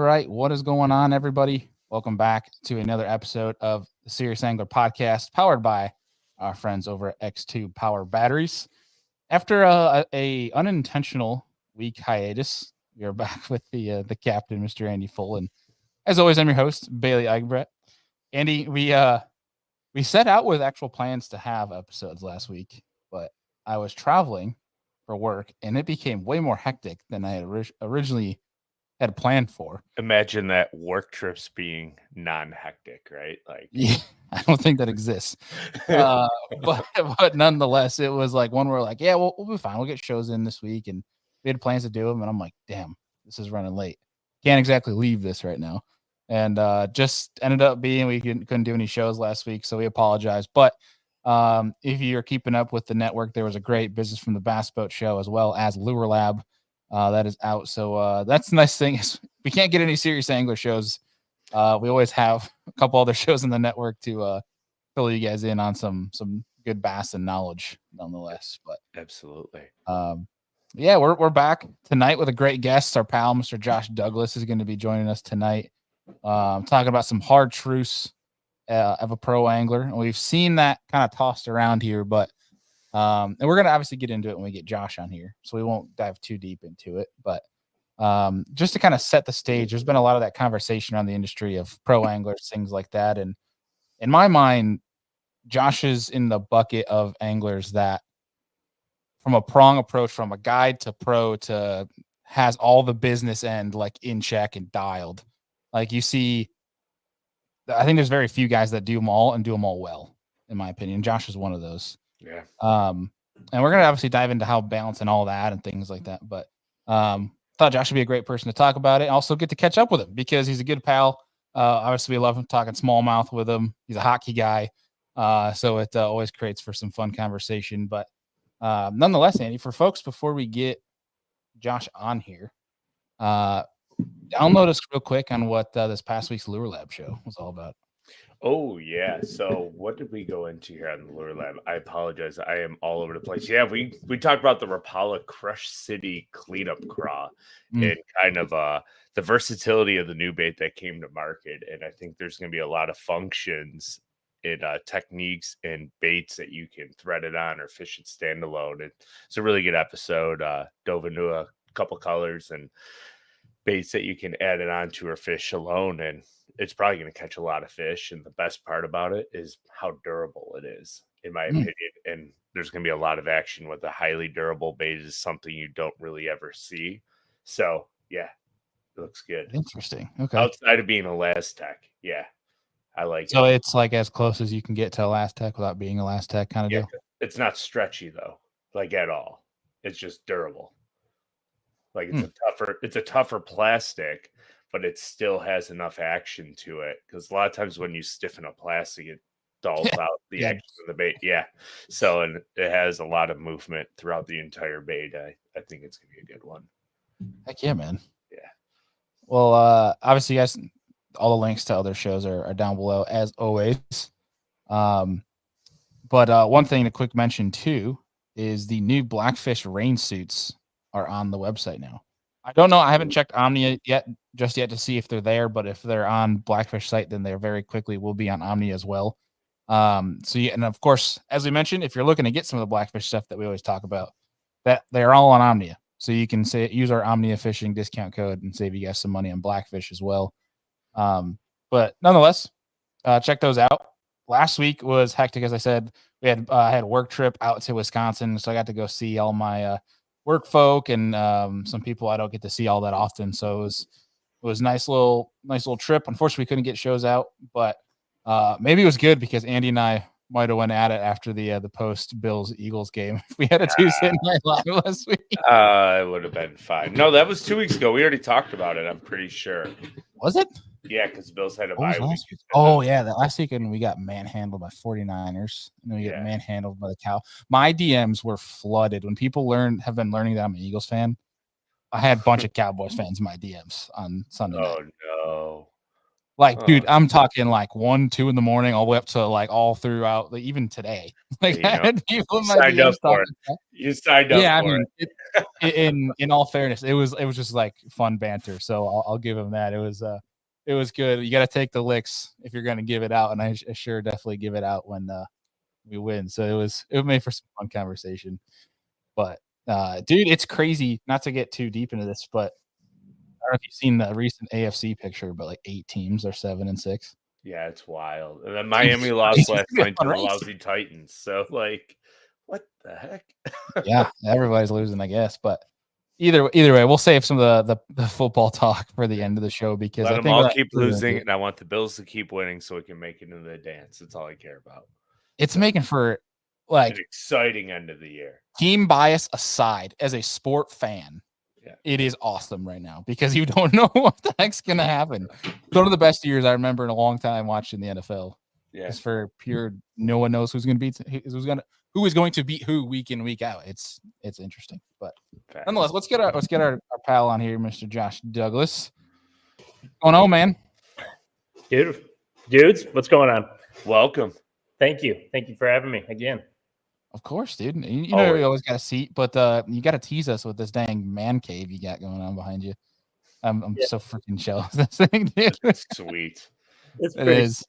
right. What is going on, everybody? Welcome back to another episode of the Serious Angler Podcast, powered by our friends over at X2 Power Batteries. After a unintentional week hiatus, we are back with the captain, Mr. Andy Full, and as always, I'm your host, Bailey Eichbrett. Andy, we set out with actual plans to have episodes last week, but I was traveling for work, and it became way more hectic than I had originally had planned for. Imagine that work trips being non-hectic, right? Like, Yeah, I don't think that exists. But nonetheless, it was like one where like, yeah, we'll be fine. We'll get shows in this week, and we had plans to do them. And I'm like, damn, this is running late. Can't exactly leave this right now. And just ended up being we couldn't do any shows last week, so we apologize. But if you're keeping up with the network, there was a great Business from the Bass Boat show as well as Lure Lab that is out. So that's the nice thing is we can't get any serious angler shows. We always have a couple other shows in the network to fill you guys in on some good bass and knowledge nonetheless. But absolutely. Yeah, we're back tonight with a great guest. Our pal, Mr. Josh Douglas, is going to be joining us tonight. Talking about some hard truths of a pro angler. And we've seen that kind of tossed around here, but and we're going to obviously get into it when we get Josh on here, so we won't dive too deep into it. But just to kind of set the stage, there's been a lot of that conversation around the industry of pro anglers, things like that. And in my mind, Josh is in the bucket of anglers that from a prong approach, from a guide to pro to has all the business end like in check and dialed. Like you see, I think there's very few guys that do them all and do them all well, in my opinion. Josh is one of those. Yeah. And we're going to obviously dive into how balancing all that and things like that. But thought Josh would be a great person to talk about it. Also get to catch up with him because he's a good pal. Obviously we love him talking smallmouth with him. He's a hockey guy. So it always creates for some fun conversation. But nonetheless, Andy, for folks, before we get Josh on here, download us real quick on what this past week's Lure Lab show was all about. Oh, yeah. So what did we go into here on the Lure Lab? I apologize. I am all over the place. Yeah, we talked about the Rapala Crush City cleanup craw and kind of the versatility of the new bait that came to market. And I think there's going to be a lot of functions and techniques and baits that you can thread it on or fish it standalone. It's a really good episode. Dove into a couple colors and baits that you can add it on to or fish alone, and it's probably going to catch a lot of fish. And the best part about it is how durable it is, in my opinion. And there's going to be a lot of action with a highly durable bait. Is something you don't really ever see. So yeah, it looks good. Interesting. Okay. Outside of being a Last Tech, yeah, I like it. So it's like as close as you can get to a Last Tech without being a Last Tech kind of deal. It's not stretchy though, like at all. It's just durable. Like it's a tougher plastic, but it still has enough action to it. Because a lot of times when you stiffen a plastic, it dulls out the action of the bait. Yeah. So and it has a lot of movement throughout the entire bait. I think it's gonna be a good one. Heck yeah, man. Yeah. Well, obviously, guys, all the links to other shows are down below as always. But one thing to quick mention too is the new Blackfish rain suits are on the website now. I don't know. I haven't checked Omnia yet to see if they're there, but if they're on Blackfish site, then they very quickly will be on Omnia as well. So yeah, and of course, as we mentioned, if you're looking to get some of the Blackfish stuff that we always talk about, that they're all on Omnia. So you can use our Omnia Fishing discount code and save you guys some money on Blackfish as well. But nonetheless, check those out. Last week was hectic, as I said. We had had a work trip out to Wisconsin, so I got to go see all my work folk and some people I don't get to see all that often. So it was nice little trip. Unfortunately, we couldn't get shows out, but maybe it was good because Andy and I might have went at it after the post Bills Eagles game. If we had a Tuesday night live last week, it would have been fine. No, that was 2 weeks ago. We already talked about it. I'm pretty sure. Was it? Yeah, because Bills had a bye week. Oh yeah, that last weekend we got manhandled by 49ers, and then we got manhandled by the Cow. My DMs were flooded when people have been learning that I'm an Eagles fan. I had a bunch of Cowboys fans in my DMs on Sunday night. Oh no! Like, dude, I'm talking like 1, 2 in the morning, all the way up to like all throughout, like, even today. Like, I had people in my signed up DMs for talking it. stuff. You signed up Yeah, I for mean, it. in all fairness, it was just like fun banter. So I'll give him that. It was good. You got to take the licks if you're going to give it out, and I sure definitely give it out when we win. So it made for some fun conversation. But dude, it's crazy. Not to get too deep into this, but I don't know if you've seen the recent AFC picture, but like 8 teams are 7-6. Yeah, it's wild. And then Dude, Miami it's lost crazy. It's last gonna be a night to fun the race. lousy Titans. So, like, what the heck? Yeah, everybody's losing, I guess. But either way, we'll save some of the football talk for the end of the show because Let I them think all we're keep really gonna do losing, it. and I want the Bills to keep winning so we can make it into the dance. That's all I care about. It's So, making for an like exciting end of the year. team bias aside, as a sport fan, Yeah. it is awesome right now because you don't know what the heck's gonna happen. It's one of the best years I remember in a long time watching the NFL. Yeah. Just for pure, no one knows who is going to beat who week in, week out. It's interesting. But Facts. nonetheless, let's get our pal on here, Mr. Josh Douglas. What's going on, man? Dudes, what's going on? Welcome. Thank you for having me again. Of course, dude. You know you always got a seat, but you got to tease us with this dang man cave you got going on behind you. I'm so freaking jealous of this thing, dude. That's sweet. It's pretty sweet.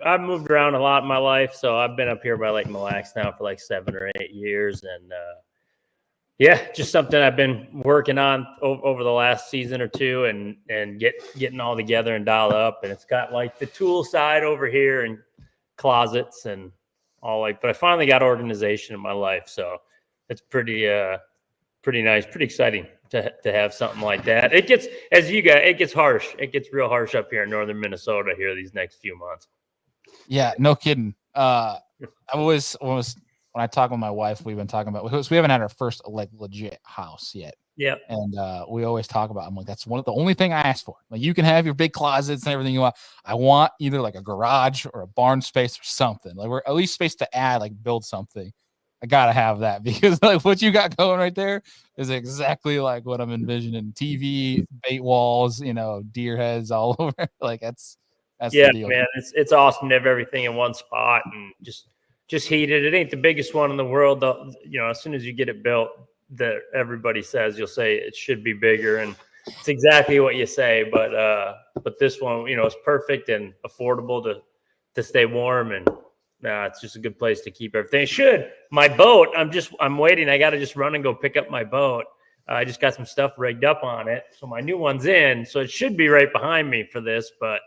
I've moved around a lot in my life, so I've been up here by like Mille Lacs now for like 7 or 8 years, and yeah, just something I've been working on over the last season or two, and getting all together and dialed up. And it's got like the tool side over here and closets and all like. But I finally got organization in my life, so it's pretty nice, pretty exciting to have something like that. It gets it gets harsh. It gets real harsh up here in northern Minnesota here these next few months. Yeah, no kidding. I was when I talk with my wife, we've been talking about we haven't had our first like legit house yet. Yeah. And we always talk about, I'm like, that's the only thing I ask for. Like, you can have your big closets and everything you want. I want either like a garage or a barn space or something. Like, we're at least space to add, like build something. I gotta have that because like what you got going right there is exactly like what I'm envisioning. TV, bait walls, deer heads all over. Like that's yeah, the deal. Man. It's awesome to have everything in one spot and just heated. It ain't the biggest one in the world, though. As soon as you get it built, that everybody says, you'll say it should be bigger, and it's exactly what you say. But this one, it's perfect and affordable to stay warm, and it's just a good place to keep everything. My boat, I'm waiting. I got to just run and go pick up my boat. I just got some stuff rigged up on it, so my new one's in. So it should be right behind me for this, but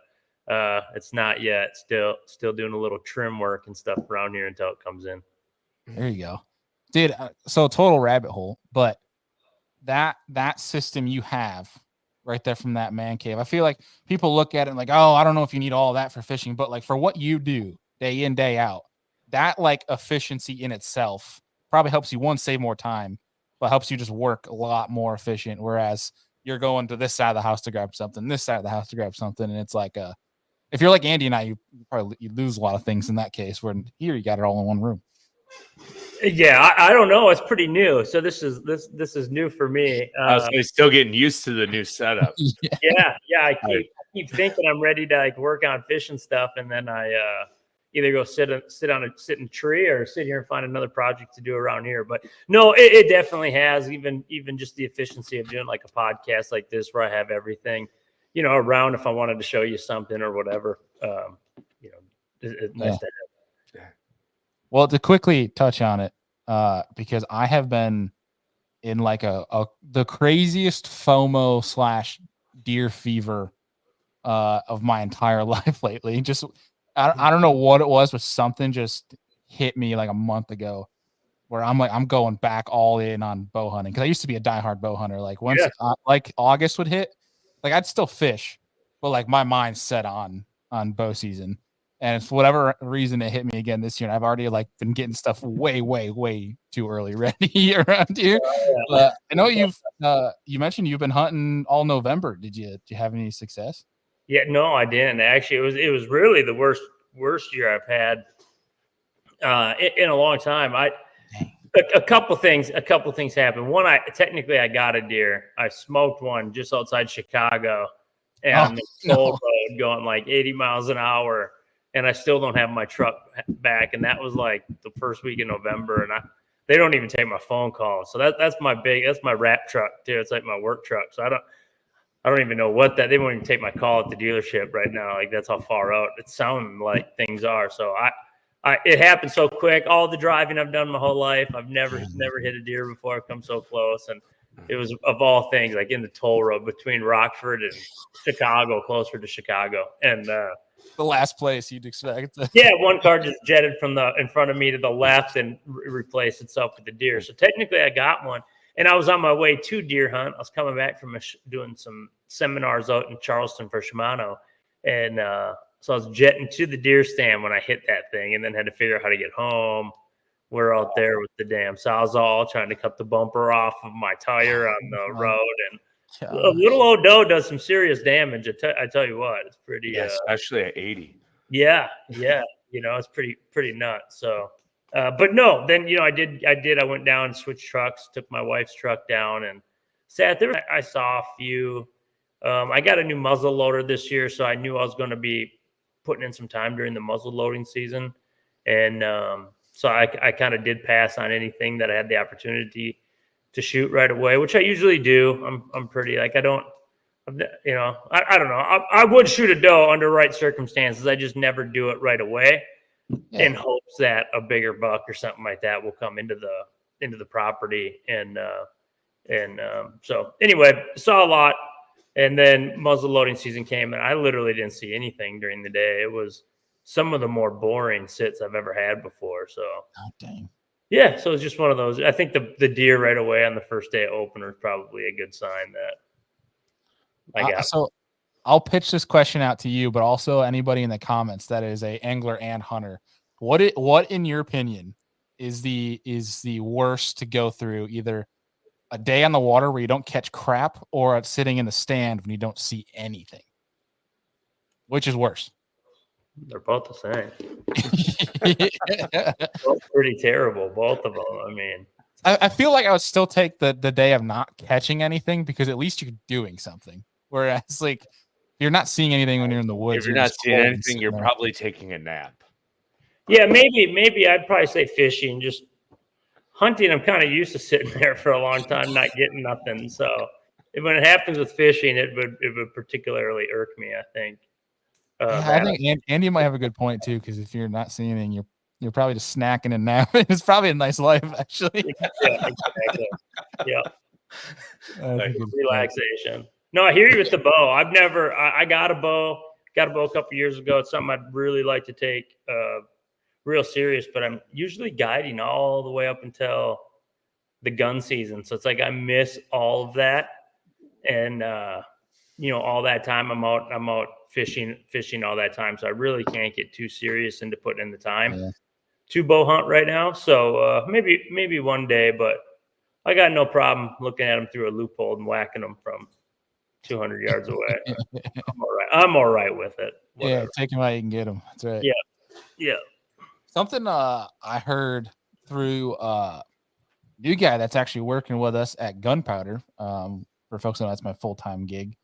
it's not yet. Still doing a little trim work and stuff around here until it comes in. There you go, dude. So total rabbit hole, but that system you have right there from that man cave, I feel like people look at it and like, oh, I don't know if you need all that for fishing, but like for what you do day in, day out, that like efficiency in itself probably helps you save more time, but helps you just work a lot more efficient. Whereas you're going to this side of the house to grab something, this side of the house to grab something, and it's like if you're like Andy and I, you lose a lot of things in that case. Where here you got it all in one room. Yeah, I don't know. It's pretty new, so this is new for me. So he's still getting used to the new setup. Yeah. I keep thinking I'm ready to like work on fishing stuff, and then I either go sit in a tree or sit here and find another project to do around here. But no, it definitely has even just the efficiency of doing like a podcast like this where I have everything, around if I wanted to show you something or whatever. It's nice to have. Well, to quickly touch on it, because I have been in like the craziest FOMO / deer fever of my entire life lately. Just I don't know what it was, but something just hit me like a month ago where I'm like, I'm going back all in on bow hunting, because I used to be a diehard bow hunter. Like once like August would hit, like I'd still fish, but like my mind's set on bow season. And for whatever reason, it hit me again this year. And I've already like been getting stuff way, way, way too early ready around here. I know you mentioned you've been hunting all November. Did you have any success? Yeah, no, I didn't. Actually, it was really the worst year I've had in a long time. A couple things happened. One, I got a deer. I smoked one just outside Chicago. and the toll road going like 80 miles an hour, and I still don't have my truck back. And that was like the first week in November, and they don't even take my phone calls. So that's my wrap truck too. It's like my work truck. So I don't even know they won't even take my call at the dealership right now. Like, that's how far out it's sounding like things are. So it happened so quick. All the driving I've done my whole life, I've never hit a deer before. I've come so close, and it was, of all things, like in the toll road between Rockford and Chicago, closer to Chicago, and the last place you'd expect. Yeah, one car just jetted from in front of me to the left and replaced itself with the deer. So technically, I got one, and I was on my way to deer hunt. I was coming back from doing some seminars out in Charleston for Shimano, and so I was jetting to the deer stand when I hit that thing, and then had to figure out how to get home. We're out there with the damn Sawzall trying to cut the bumper off of my tire on the road, and a little old doe does some serious damage. I tell you what, it's pretty. Yeah, especially at 80. Yeah, it's pretty nuts. So, but no, then I went down and switched trucks, took my wife's truck down and sat there. I saw a few. I got a new muzzle loader this year, so I knew I was going to be putting in some time during the muzzle loading season, and so I kind of did pass on anything that I had the opportunity to shoot right away, which I usually do. I'm pretty like I don't know. I would shoot a doe under right circumstances. I just never do it right away in hopes that a bigger buck or something like that will come into the property. And so anyway, saw a lot. And then muzzle loading season came, and I literally didn't see anything during the day. It was some of the more boring sits I've ever had before. So, oh, dang. Yeah, so it's just one of those. I think the deer right away on the first day of opener is probably a good sign that I got. So I'll pitch this question out to you, but also anybody in the comments that is a angler and hunter. What in your opinion is the worst to go through? Either a day on the water where you don't catch crap, or sitting in the stand when you don't see anything? Which is worse? They're both the same. Both pretty terrible, both of them. I mean, I feel like I would still take the day of not catching anything, because at least you're doing something. Whereas, like, you're not seeing anything when you're in the woods. If you're not seeing anything, you're probably taking a nap. Yeah, maybe I'd probably say fishing. Just hunting, I'm kind of used to sitting there for a long time, not getting nothing. So when it happens with fishing, it would particularly irk me, I think. I think Andy might have a good point too, because if you're not seeing anything, you're probably just snacking and napping. It's probably a nice life, actually. Yeah, exactly. Yeah. Relaxation. No, I hear you with the bow. I got a bow a couple years ago. It's something I'd really like to take real serious, but I'm usually guiding all the way up until the gun season. So it's like I miss all of that. And all that time I'm out fishing all that time. So I really can't get too serious into putting in the time to bow hunt right now. So maybe one day, but I got no problem looking at them through a loophole and whacking them from 200 yards away. I'm all right with it. Whatever. Yeah, take them out, you can get them. That's right. Yeah. Something I heard through new guy that's actually working with us at Gunpowder. For folks who know, that's my full-time gig.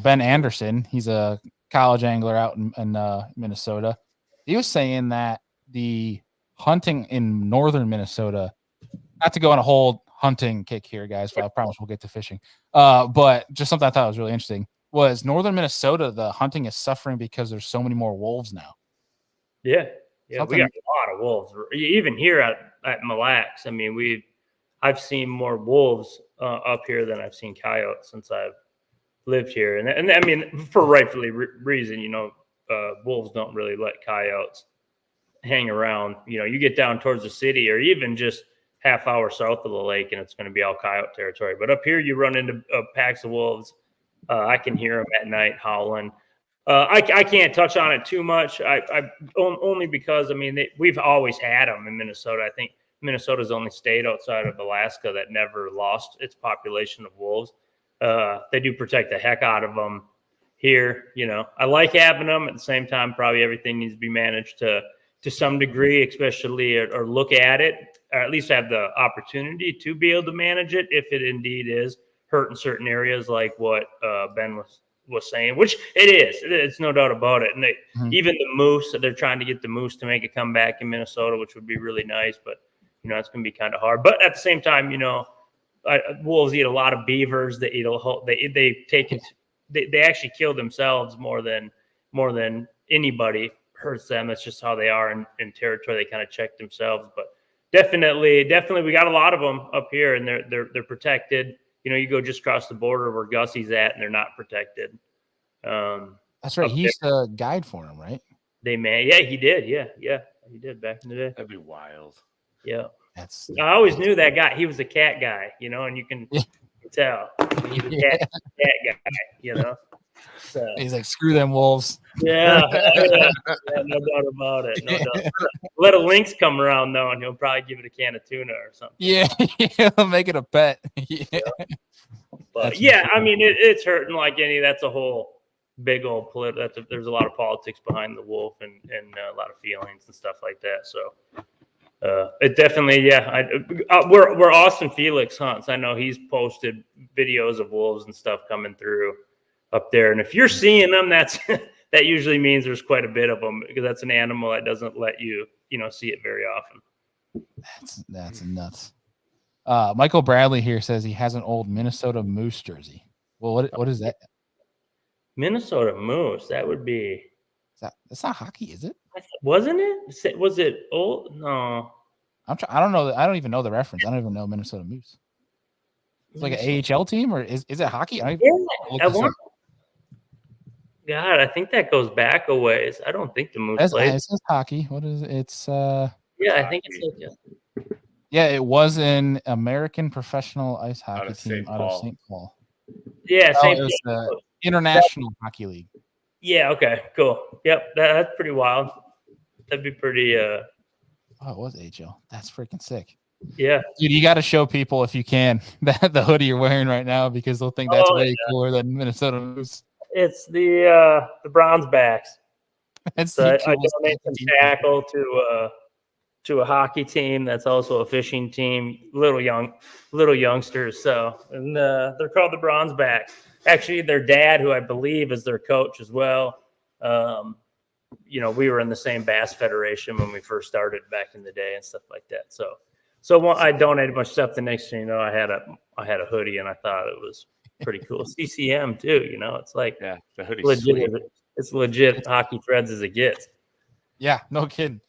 Ben Anderson, he's a college angler out in Minnesota. He was saying that the hunting in northern Minnesota, not to go on a whole hunting kick here, guys, but I promise we'll get to fishing. But just something I thought was really interesting was northern Minnesota, the hunting is suffering because there's so many more wolves now. Yeah, we got a lot of wolves. Even here at Mille Lacs, I mean, I've seen more wolves up here than I've seen coyotes since I've lived here, and I mean, for rightfully reason, wolves don't really let coyotes hang around. You get down towards the city, or even just half hour south of the lake, and it's going to be all coyote territory. But up here, you run into packs of wolves. I can hear them at night howling. I can't touch on it too much. I only because we've always had them in Minnesota. I think Minnesota's the only state outside of Alaska that never lost its population of wolves. They do protect the heck out of them here. I like having them. At the same time, probably everything needs to be managed to some degree, especially or look at it, or at least have the opportunity to be able to manage it if it indeed is hurting certain areas, like what Ben was was saying, which it is. It's no doubt about it. And even the moose, they're trying to get the moose to make a comeback in Minnesota, which would be really nice. But it's going to be kind of hard. But at the same time, wolves eat a lot of beavers. They eat they actually kill themselves more than anybody hurts them. That's just how they are in territory. They kind of check themselves. But definitely, we got a lot of them up here, and they're protected. You go just across the border where Gussie's at, and they're not protected. That's right. He used to guide for him, right? Yeah, he did. Yeah, he did back in the day. That'd be wild. Yeah, I always knew that guy. He was a cat guy, and you can tell he's a cat guy. So, he's like, screw them wolves. Yeah, no doubt about it. No doubt. Let a lynx come around though, and he'll probably give it a can of tuna or something. Yeah, he'll make it a pet. But I mean, it's hurting like any. That's a whole big old there's a lot of politics behind the wolf and a lot of feelings and stuff like that. So it definitely, where Austin Felix hunts, I know he's posted videos of wolves and stuff coming through up there. And if you're seeing them, that usually means there's quite a bit of them, because that's an animal that doesn't let you, see it very often. That's nuts. Michael Bradley here says he has an old Minnesota Moose jersey. Well, what is that? Minnesota Moose. That would be. That's not hockey, is it? Wasn't it? Was it old? No. I don't know. I don't even know the reference. I don't even know Minnesota Moose. It's like an AHL team, or is it hockey? God, I think that goes back a ways. I don't think the Moose played. It says hockey. What is it? It's I think it's yeah, it was an American professional ice hockey team out of St. Paul. Yeah, it was the International Hockey League. Yeah, okay, cool. Yep, that's pretty wild. That'd be pretty it was AHL. That's freaking sick. Yeah. Dude, you got to show people, if you can, that the hoodie you're wearing right now, because they'll think that's way cooler than Minnesota Moose. It's the bronze backs. That's I donate some tackle to a hockey team that's also a fishing team, little youngsters. So, and they're called the bronze backs. Actually, their dad, who I believe is their coach as well. We were in the same Bass Federation when we first started back in the day and stuff like that. So I donated a bunch of stuff. The next thing you know, I had a hoodie, and I thought it was pretty cool. CCM too, it's like the hoodie's legit. sweet. It's legit hockey threads as it gets. Yeah, no kidding.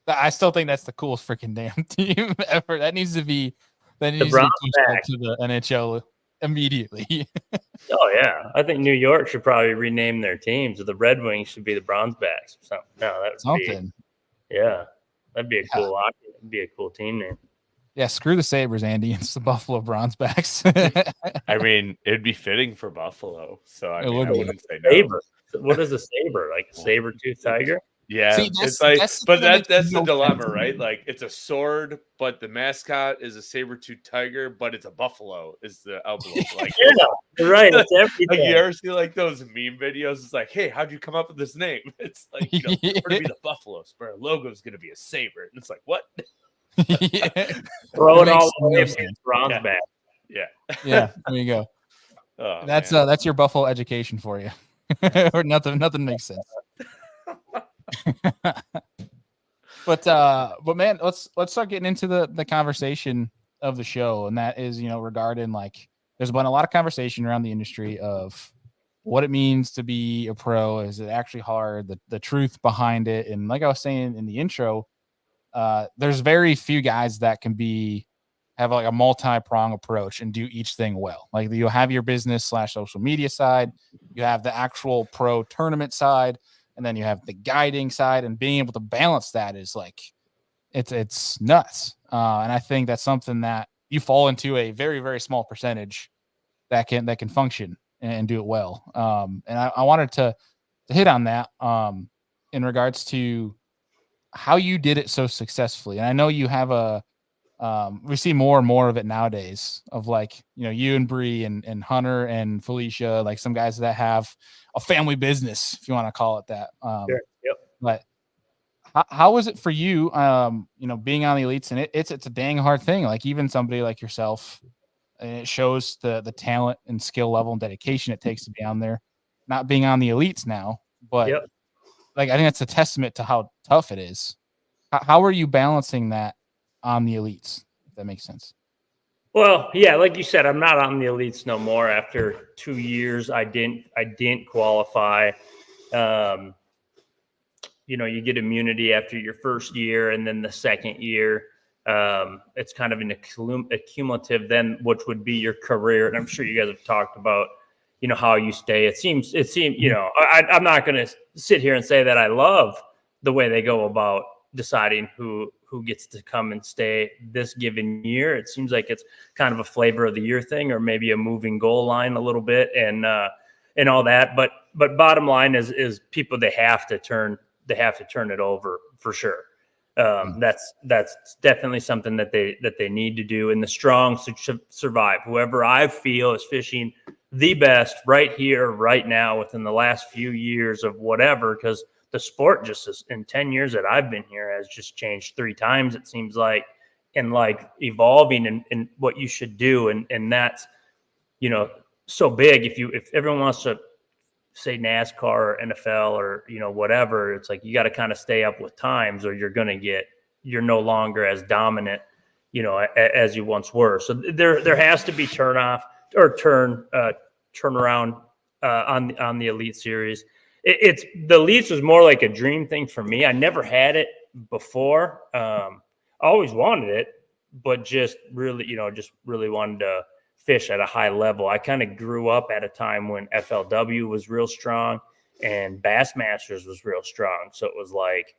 I still think that's the coolest freaking damn team ever. That needs to be pushed up to the NHL immediately. Oh yeah, I think New York should probably rename their teams. Or the Red Wings should be the Bronzebacks or something. No, that would something. That'd be a cool hockey. It'd be a cool team name. Yeah, screw the Sabres, Andy. It's the Buffalo Bronzebacks. I mean, it'd be fitting for Buffalo. So I wouldn't say no. Saber. What is a saber? Like a saber-toothed tiger? Yeah, it's like, that's the dilemma, right? Like, it's a sword, but the mascot is a saber-toothed tiger, but it's a buffalo is the emblem. Like, yeah, right. It's everything. Like, you ever see like those meme videos? It's like, hey, how'd you come up with this name? It's like, we're gonna be the buffaloes, but our logo is gonna be a saber. And it's like, what? Throw it all away. Bronze back. Yeah, there you go. Oh, that's your Buffalo education for you. Or nothing makes sense. But man, let's start getting into the conversation of the show, and that is, regarding, like, there's been a lot of conversation around the industry of what it means to be a pro. Is it actually hard? The truth behind it, and like I was saying in the intro, there's very few guys that can have like a multi-prong approach and do each thing well. Like, you have your business / social media side, you have the actual pro tournament side, and then you have the guiding side, and being able to balance that is like, it's nuts. And I think that's something that you fall into a very, very small percentage that can function and do it well. And I wanted to hit on that in regards to how you did it so successfully. And I know you have we see more and more of it nowadays, of like, you and Bree and Hunter and Felicia, like some guys that have a family business, if you want to call it that. Sure. Yep. But how was it for you, being on the elites? And it's a dang hard thing. Like, even somebody like yourself, and it shows the talent and skill level and dedication it takes to be on there. not being on the elites now, but like I think that's a testament to how tough it is. How are you balancing that on the elites? If that makes sense. Well, yeah, like you said, I'm not on the elites no more. After 2 years, I didn't qualify. You get immunity after your first year, and then the second year, it's kind of an accumulative then, which would be your career. And I'm sure you guys have talked about, how you stay. It seems, I'm not going to sit here and say that I love the way they go about deciding who gets to come and stay this given year. It seems like it's kind of a flavor of the year thing, or maybe a moving goal line a little bit, and all that. But bottom line is people, they have to turn it over for sure. That's definitely something that they need to do, and the strong survive. Whoever I feel is fishing the best right here, right now, within the last few years of whatever, because the sport just is, in 10 years that I've been here, has just changed 3 times, it seems like, and like evolving in what you should do. And that's, so big. If everyone wants to say NASCAR or NFL or, whatever, it's like, you got to kind of stay up with times, or you're no longer as dominant, as you once were. So there has to be turnaround on the Elite Series. The Elites was more like a dream thing for me. I never had it before. I always wanted it, but just really wanted to fish at a high level. I kind of grew up at a time when FLW was real strong and Bassmasters was real strong. So it was like,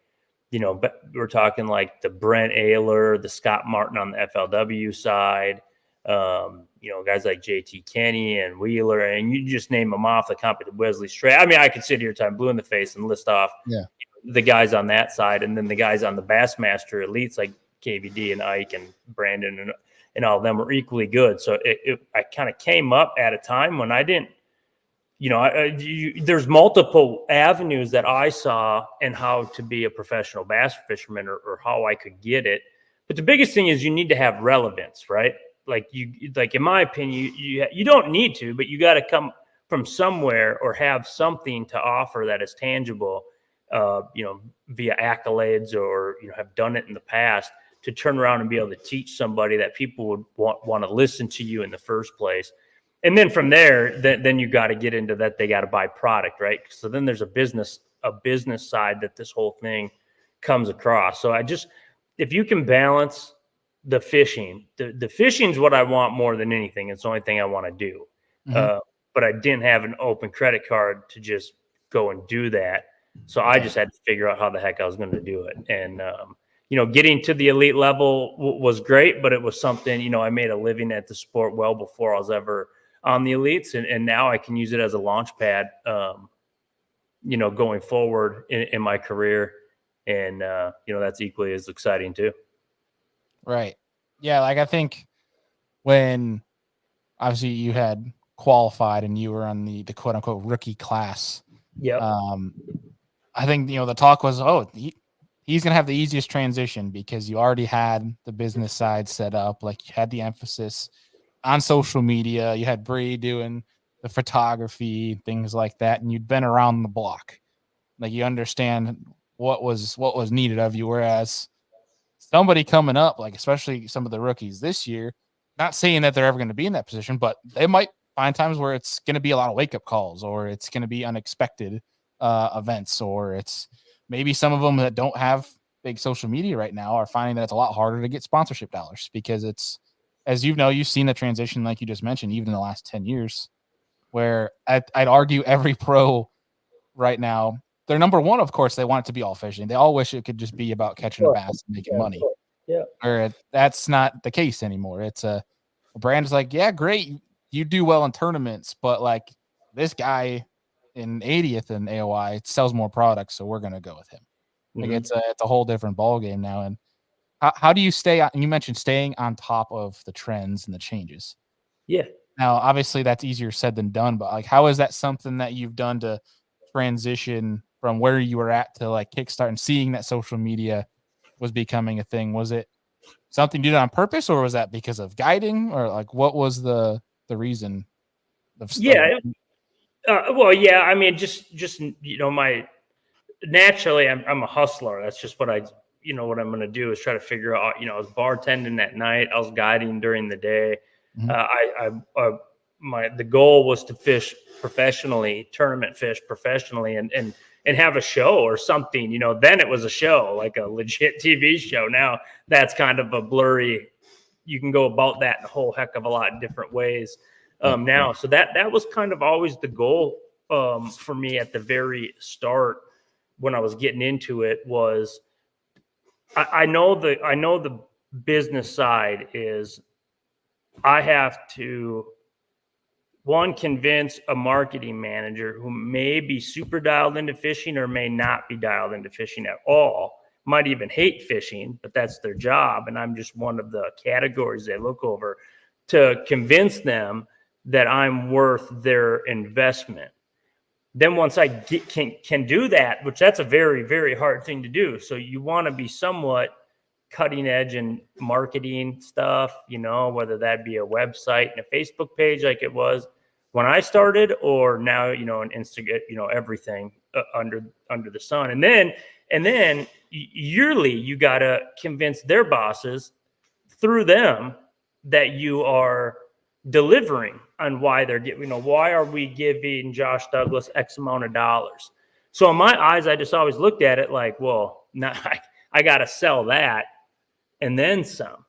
we're talking like the Brent Ayler, the Scott Martin on the FLW side, guys like JT Kenny and Wheeler, and you just name them off the company, Wesley Stray. I mean, I could sit here time blue in the face and list off the guys on that side, and then the guys on the Bassmaster Elites like KVD and Ike and Brandon and all of them were equally good. So I kind of came up at a time when I didn't, there's multiple avenues that I saw in how to be a professional bass fisherman, or how I could get it. But the biggest thing is you need to have relevance, right? Like in my opinion, you don't need to, but you got to come from somewhere or have something to offer that is tangible, via accolades, or, have done it in the past, to turn around and be able to teach somebody that people would want to listen to you in the first place. And then from there, then you got to get into that. They got to buy product, right? So then there's a business side that this whole thing comes across. So if you can balance the fishing, the fishing's what I want more than anything. It's the only thing I want to do. But I didn't have an open credit card to just go and do that. So I just had to figure out how the heck I was going to do it. And, getting to the elite level was great, but it was something, I made a living at the sport well before I was ever on the elites. And now I can use it as a launch pad, going forward in my career. And, that's equally as exciting too. Right. Yeah. Like I think when obviously you had qualified and you were on the quote unquote rookie class. I think, the talk was, he's going to have the easiest transition because you already had the business side set up. Like you had the emphasis on social media. You had Bree doing the photography, things like that. And you'd been around the block. Like you understand what was needed of you. Whereas somebody coming up, like especially some of the rookies this year, not saying that they're ever going to be in that position, but they might find times where it's going to be a lot of wake-up calls, or it's going to be unexpected events, or it's maybe some of them that don't have big social media right now are finding that it's a lot harder to get sponsorship dollars, because it's, as you've seen the transition, like you just mentioned, even in the last 10 years, where I'd argue every pro right now, they're number one, of course, they want it to be all fishing. They all wish it could just be about catching a bass and making money. Yeah. Or that's not the case anymore. It's a brand is like, yeah, great, you do well in tournaments, but like this guy in 80th in AOI sells more products, so we're gonna go with him. Like it's a whole different ball game now. And how do you stay on? You mentioned staying on top of the trends and the changes. Yeah. Now, obviously, that's easier said than done, but like, how is that something that you've done to transition from where you were at to like kickstart and seeing that social media was becoming a thing? Was it something you did on purpose, or was that because of guiding, or like what was the reason? Well, yeah, I mean, just naturally, I'm a hustler. That's just what what I'm going to do is try to figure out. I was bartending at night. I was guiding during the day. Mhm. The goal was to fish professionally, tournament fish professionally, and have a show or something. Then it was a show, like a legit TV show. Now that's kind of a blurry. You can go about that in a whole heck of a lot of different ways now. So that was kind of always the goal for me at the very start when I was getting into it. Was I know the business side is I have to convince a marketing manager who may be super dialed into fishing or may not be dialed into fishing at all, might even hate fishing, but that's their job. And I'm just one of the categories they look over to convince them that I'm worth their investment. Then once I can do that, which that's a very, very hard thing to do. So you want to be somewhat cutting edge in marketing stuff, whether that be a website and a Facebook page like it was when I started, or now, an Instagram, everything under the sun. And then yearly, you got to convince their bosses through them that you are delivering on why they're giving, why are we giving Josh Douglas X amount of dollars? So in my eyes, I just always looked at it like, well, now I got to sell that and then some.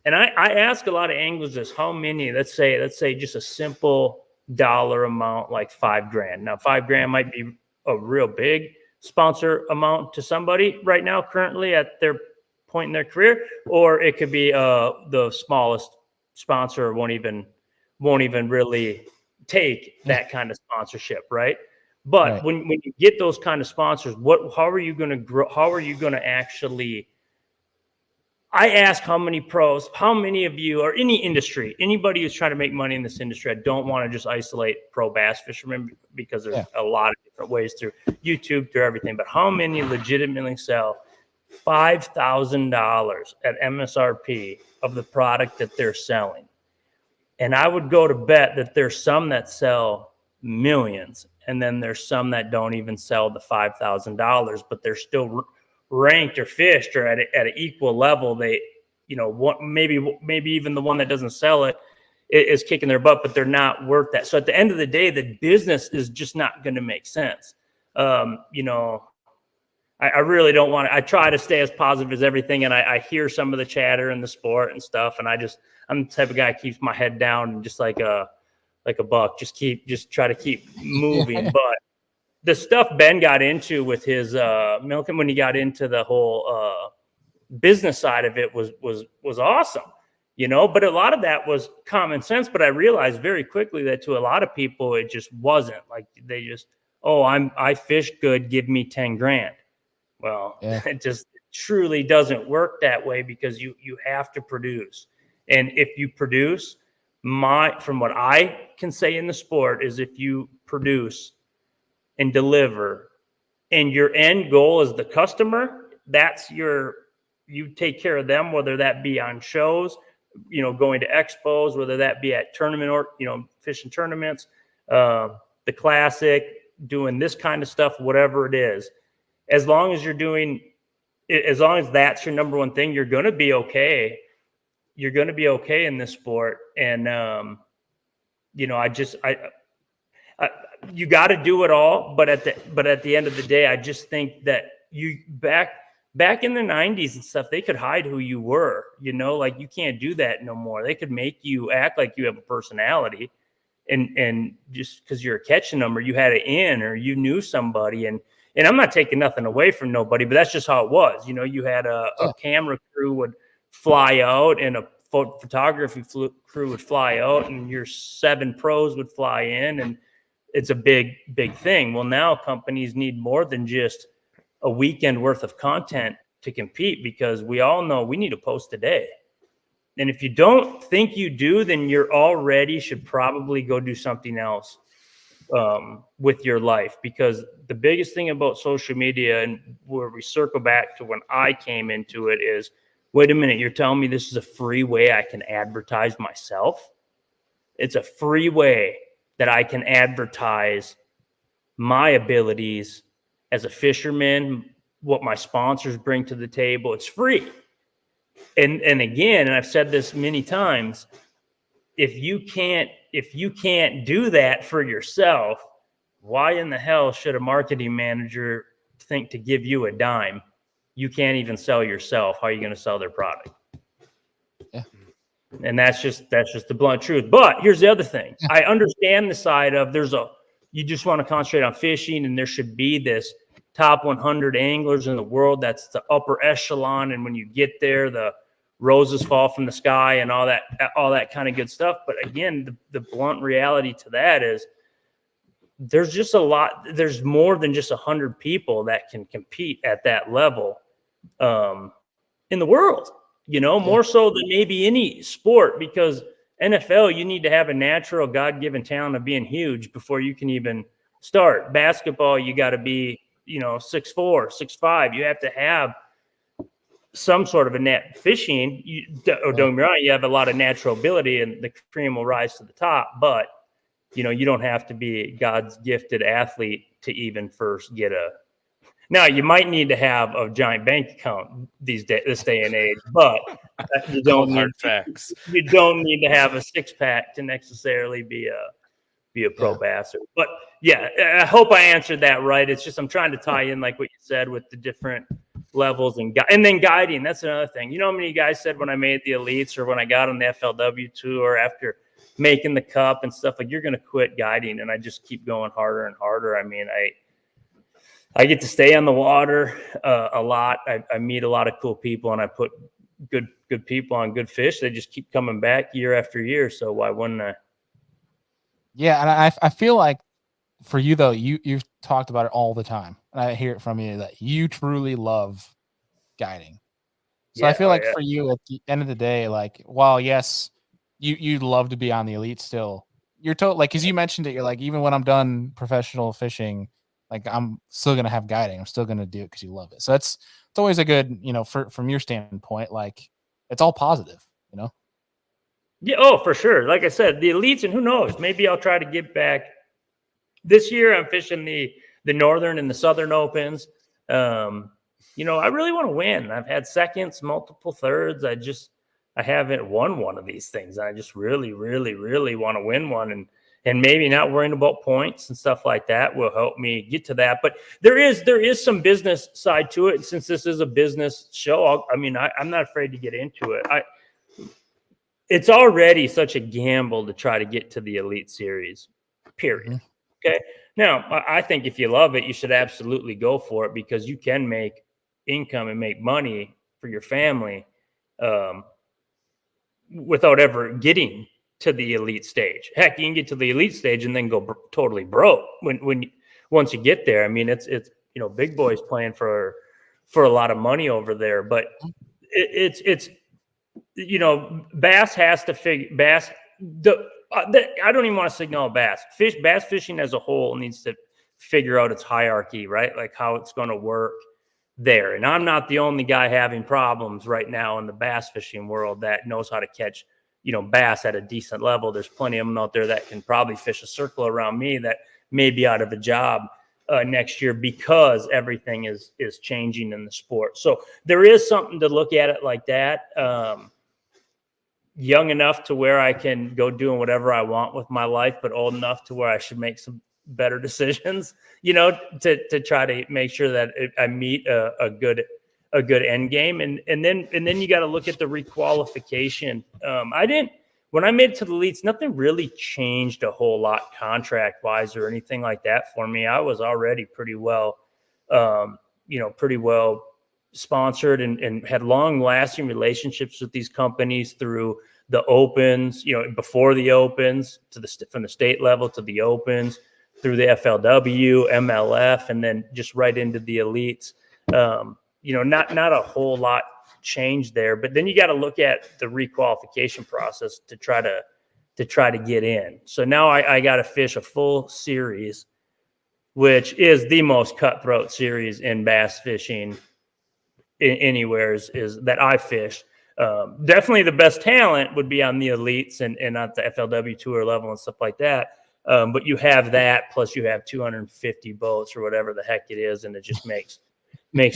And I ask a lot of anglers this: how many, let's say just a simple dollar amount, like $5,000. Now, $5,000 might be a real big sponsor amount to somebody right now, currently at their point in their career, or it could be the smallest sponsor won't even really take that kind of sponsorship, right? But Right. when you get those kind of sponsors, how are you going to grow? How are you going to actually? I ask how many pros, how many of you, or any industry, anybody who's trying to make money in this industry, I don't want to just isolate pro bass fishermen because there's a lot of different ways through YouTube, through everything, but how many legitimately sell $5,000 at MSRP of the product that they're selling? And I would go to bet that there's some that sell millions, and then there's some that don't even sell the $5,000, but they're still ranked or fished or at an equal level. They, maybe even the one that doesn't sell it is kicking their butt, but they're not worth that. So at the end of the day, the business is just not going to make sense. I really don't want to. I try to stay as positive as everything, and I hear some of the chatter in the sport and stuff, and I'm the type of guy that keeps my head down and just like a buck, just try to keep moving. But the stuff Ben got into with his Milken, when he got into the whole business side of it, was awesome, But a lot of that was common sense. But I realized very quickly that to a lot of people, it just wasn't. Like they just, I fished good, give me $10,000. Well, it just truly doesn't work that way, because you have to produce. And if you produce, from what I can say in the sport, is if you produce and deliver and your end goal is the customer, you take care of them, whether that be on shows, going to expos, whether that be at tournament or, fishing tournaments, the classic, doing this kind of stuff, whatever it is. As long as that's your number one thing, you're going to be okay. You're going to be okay in this sport. And, you got to do it all. But at the end of the day, I just think that back in the 90s and stuff, they could hide who you were, like you can't do that no more. They could make you act like you have a personality, and just because you're a catching number, you had it in, or you knew somebody. And I'm not taking nothing away from nobody, but that's just how it was. You had a camera crew would fly out, and a photography crew would fly out, and your 7 pros would fly in, and it's a big, big thing. Well, now companies need more than just a weekend worth of content to compete, because we all know we need to post a day. And if you don't think you do, then you're already should probably go do something else with your life. Because the biggest thing about social media, and where we circle back to when I came into it, is, wait a minute, you're telling me this is a free way I can advertise myself? It's a free way that I can advertise my abilities as a fisherman, what my sponsors bring to the table. It's free. And again, and I've said this many times, if you can't do that for yourself, why in the hell should a marketing manager think to give you a dime? You can't even sell yourself. How are you going to sell their product? Yeah. And that's just the blunt truth. But here's the other thing. Yeah. I understand the side of you just want to concentrate on fishing, and there should be this top 100 anglers in the world. That's the upper echelon. And when you get there, the roses fall from the sky and all that kind of good stuff. But again, the blunt reality to that is there's just there's more than just 100 people that can compete at that level in the world, more so than maybe any sport, because NFL, you need to have a natural God-given talent of being huge before you can even start. Basketball, you got to be, 6'4", 6'5". You have to have some sort of a net. Fishing, don't get me wrong, you have a lot of natural ability and the cream will rise to the top, but you don't have to be God's gifted athlete to even first get now you might need to have a giant bank account this day and age, but you don't need to have a six-pack to necessarily be a pro basser. But yeah, I hope I answered that right. It's just I'm trying to tie in like what you said with the different levels and then guiding. That's another thing. How many guys said when I made the elites or when I got on the FLW tour after making the cup and stuff, like, you're going to quit guiding, and I just keep going harder and harder. I mean, I get to stay on the water a lot. I meet a lot of cool people, and I put good people on good fish. They just keep coming back year after year. So why wouldn't I? Yeah, and I feel like for you though, you've talked about it all the time, and I hear it from you that you truly love guiding. So I feel like for you, at the end of the day, like, while yes, you'd love to be on the elite still, you're like, as you mentioned it, you're like, even when I'm done professional fishing, like, I'm still gonna have guiding. I'm still gonna do it because you love it. So it's always a good, from your standpoint, like, it's all positive, Yeah, oh, for sure. Like I said, the elites, and who knows, maybe I'll try to get back. This year I'm fishing the Northern and the Southern Opens. I really want to win. I've had seconds, multiple thirds. I haven't won one of these things. I just really, really, really want to win one, and maybe not worrying about points and stuff like that will help me get to that. But there is some business side to it. And since this is a business show, I'm not afraid to get into it. It's already such a gamble to try to get to the Elite Series, period. Mm-hmm. Okay. Now, I think if you love it, you should absolutely go for it, because you can make income and make money for your family without ever getting to the elite stage. Heck, you can get to the elite stage and then go totally broke once you get there. I mean, it's big boys playing for a lot of money over there, but it's Bass has to figure I don't even want to signal bass fishing as a whole needs to figure out its hierarchy, right? Like, how it's going to work there. And I'm not the only guy having problems right now in the bass fishing world that knows how to catch, bass at a decent level. There's plenty of them out there that can probably fish a circle around me that may be out of a job next year, because everything is changing in the sport. So there is something to look at it like that. Young enough to where I can go doing whatever I want with my life, but old enough to where I should make some better decisions, to try to make sure that I meet a good end game. And then you got to look at the requalification. When I made it to the elites, nothing really changed a whole lot contract wise or anything like that for me. I was already pretty well sponsored and had long lasting relationships with these companies through the opens, before the opens, from the state level to the opens, through the FLW, MLF, and then just right into the elites. Not a whole lot changed there, but then you got to look at the requalification process to try to get in. So now I got to fish a full series, which is the most cutthroat series in bass fishing anywhere is that I fish. Definitely the best talent would be on the elites and at the FLW tour level and stuff like that. But you have that, plus you have 250 boats or whatever the heck it is, and it just makes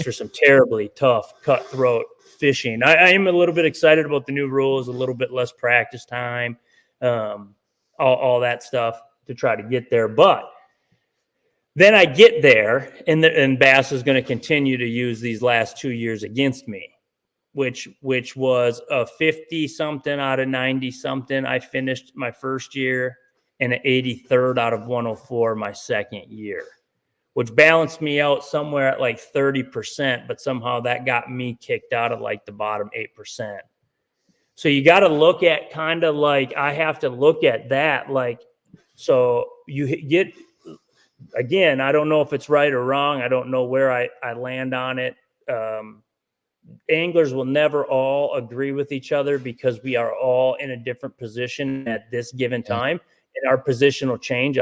for some terribly tough, cutthroat fishing. I am a little bit excited about the new rules, a little bit less practice time, all that stuff to try to get there. But then I get there, and Bass is going to continue to use these last 2 years against me, which was a 50-something out of 90-something. I finished my first year, and an 83rd out of 104 my second year, which balanced me out somewhere at like 30%, but somehow that got me kicked out of like the bottom 8%. So you got to look at kind of like, I have to look at that. Like, so you get, again, I don't know if it's right or wrong. I don't know where I land on it. Anglers will never all agree with each other because we are all in a different position at this given time, and our position will change.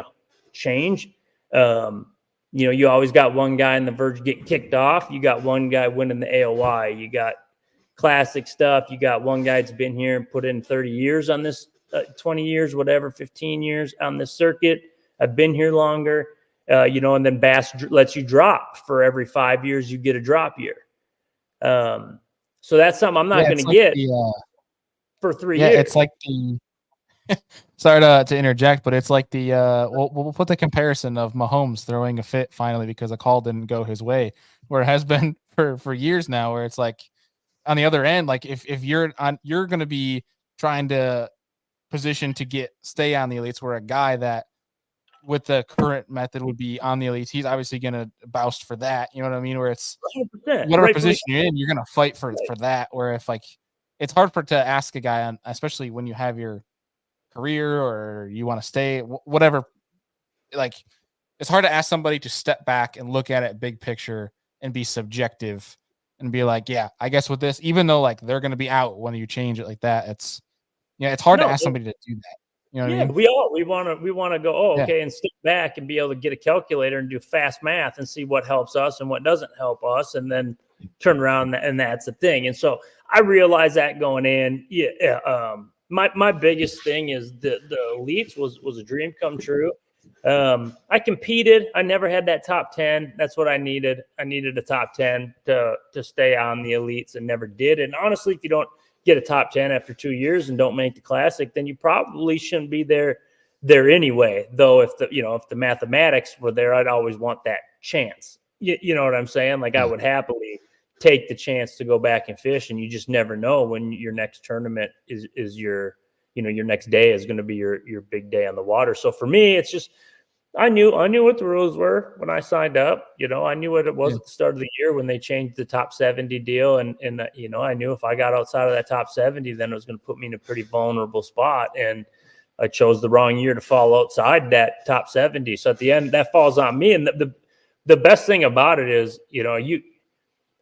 You know, you always got one guy on the verge of getting kicked off. You got one guy winning the AOY. You got classic stuff. You got one guy that's been here and put in 30 years on this, 20 years, whatever, 15 years on this circuit. I've been here longer, you know, and then Bass lets you drop for every 5 years. You get a drop year. So that's something I'm not going to get for 3 years. Yeah, it's like the sorry to interject, but it's like the we'll put the comparison of Mahomes throwing a fit finally because a call didn't go his way, where it has been for years now, where it's like on the other end, like if you're going to be trying to position to stay on the elites, where a guy that with the current method would be on the elites, he's obviously going to boust for that. You know what I mean? Where it's 100%. whatever position you're in, you're going to fight for that. Where if like it's hard to ask a guy on, especially when you have your career or you want to stay, whatever. Like it's hard to ask somebody to step back and look at it big picture and be subjective and be like, yeah, I guess with this, even though like they're going to be out when you change it like that, it's hard to ask somebody to do that. You know what I mean? We want to go, okay, and step back and be able to get a calculator and do fast math and see what helps us and what doesn't help us, and then turn around, and that's the thing. And so I realized that going in. My biggest thing is the elites was a dream come true. I competed. I never had that top 10. That's what I needed. I needed a top 10 to stay on the elites, and never did. And honestly, if you don't get a top 10 after 2 years and don't make the classic, then you probably shouldn't be there anyway. Though if the mathematics were there, I'd always want that chance. You know what I'm saying? Like I would happily take the chance to go back and fish, and you just never know when your next tournament is your next day is going to be your big day on the water. So for me, it's just, I knew what the rules were when I signed up. I knew what it was at the start of the year when they changed the top 70 deal. And I knew if I got outside of that top 70, then it was going to put me in a pretty vulnerable spot. And I chose the wrong year to fall outside that top 70. So at the end, that falls on me. And the best thing about it is,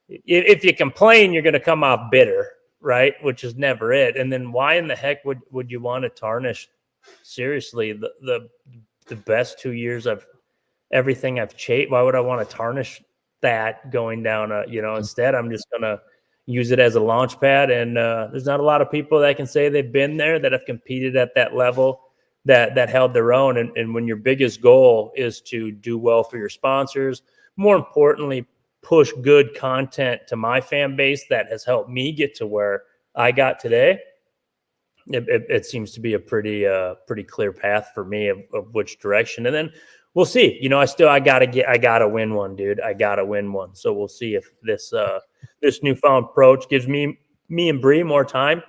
if you complain, you're going to come off bitter, right? Which is never it. And then why in the heck would you want to tarnish, seriously, the best 2 years of everything I've chased? Why would I want to tarnish that going down instead I'm just going to use it as a launch pad. And there's not a lot of people that can say they've been there, that have competed at that level, that held their own. And when your biggest goal is to do well for your sponsors, more importantly, push good content to my fan base that has helped me get to where I got today, it seems to be a pretty clear path for me of which direction. And then we'll see. I gotta win one, dude. I gotta win one. So we'll see if this newfound approach gives me and Bree more time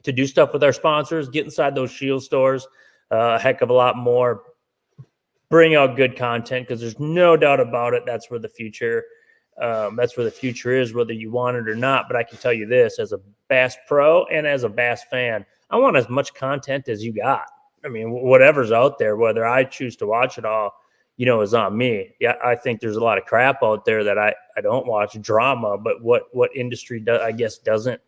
to do stuff with our sponsors, get inside those Shield stores a heck of a lot more, bring out good content, because there's no doubt about it. That's where the future is, whether you want it or not. But I can tell you this, as a Bass pro and as a Bass fan, I want as much content as you got. I mean, whatever's out there, whether I choose to watch it all, is on me. Yeah, I think there's a lot of crap out there that I don't watch, drama, but what industry doesn't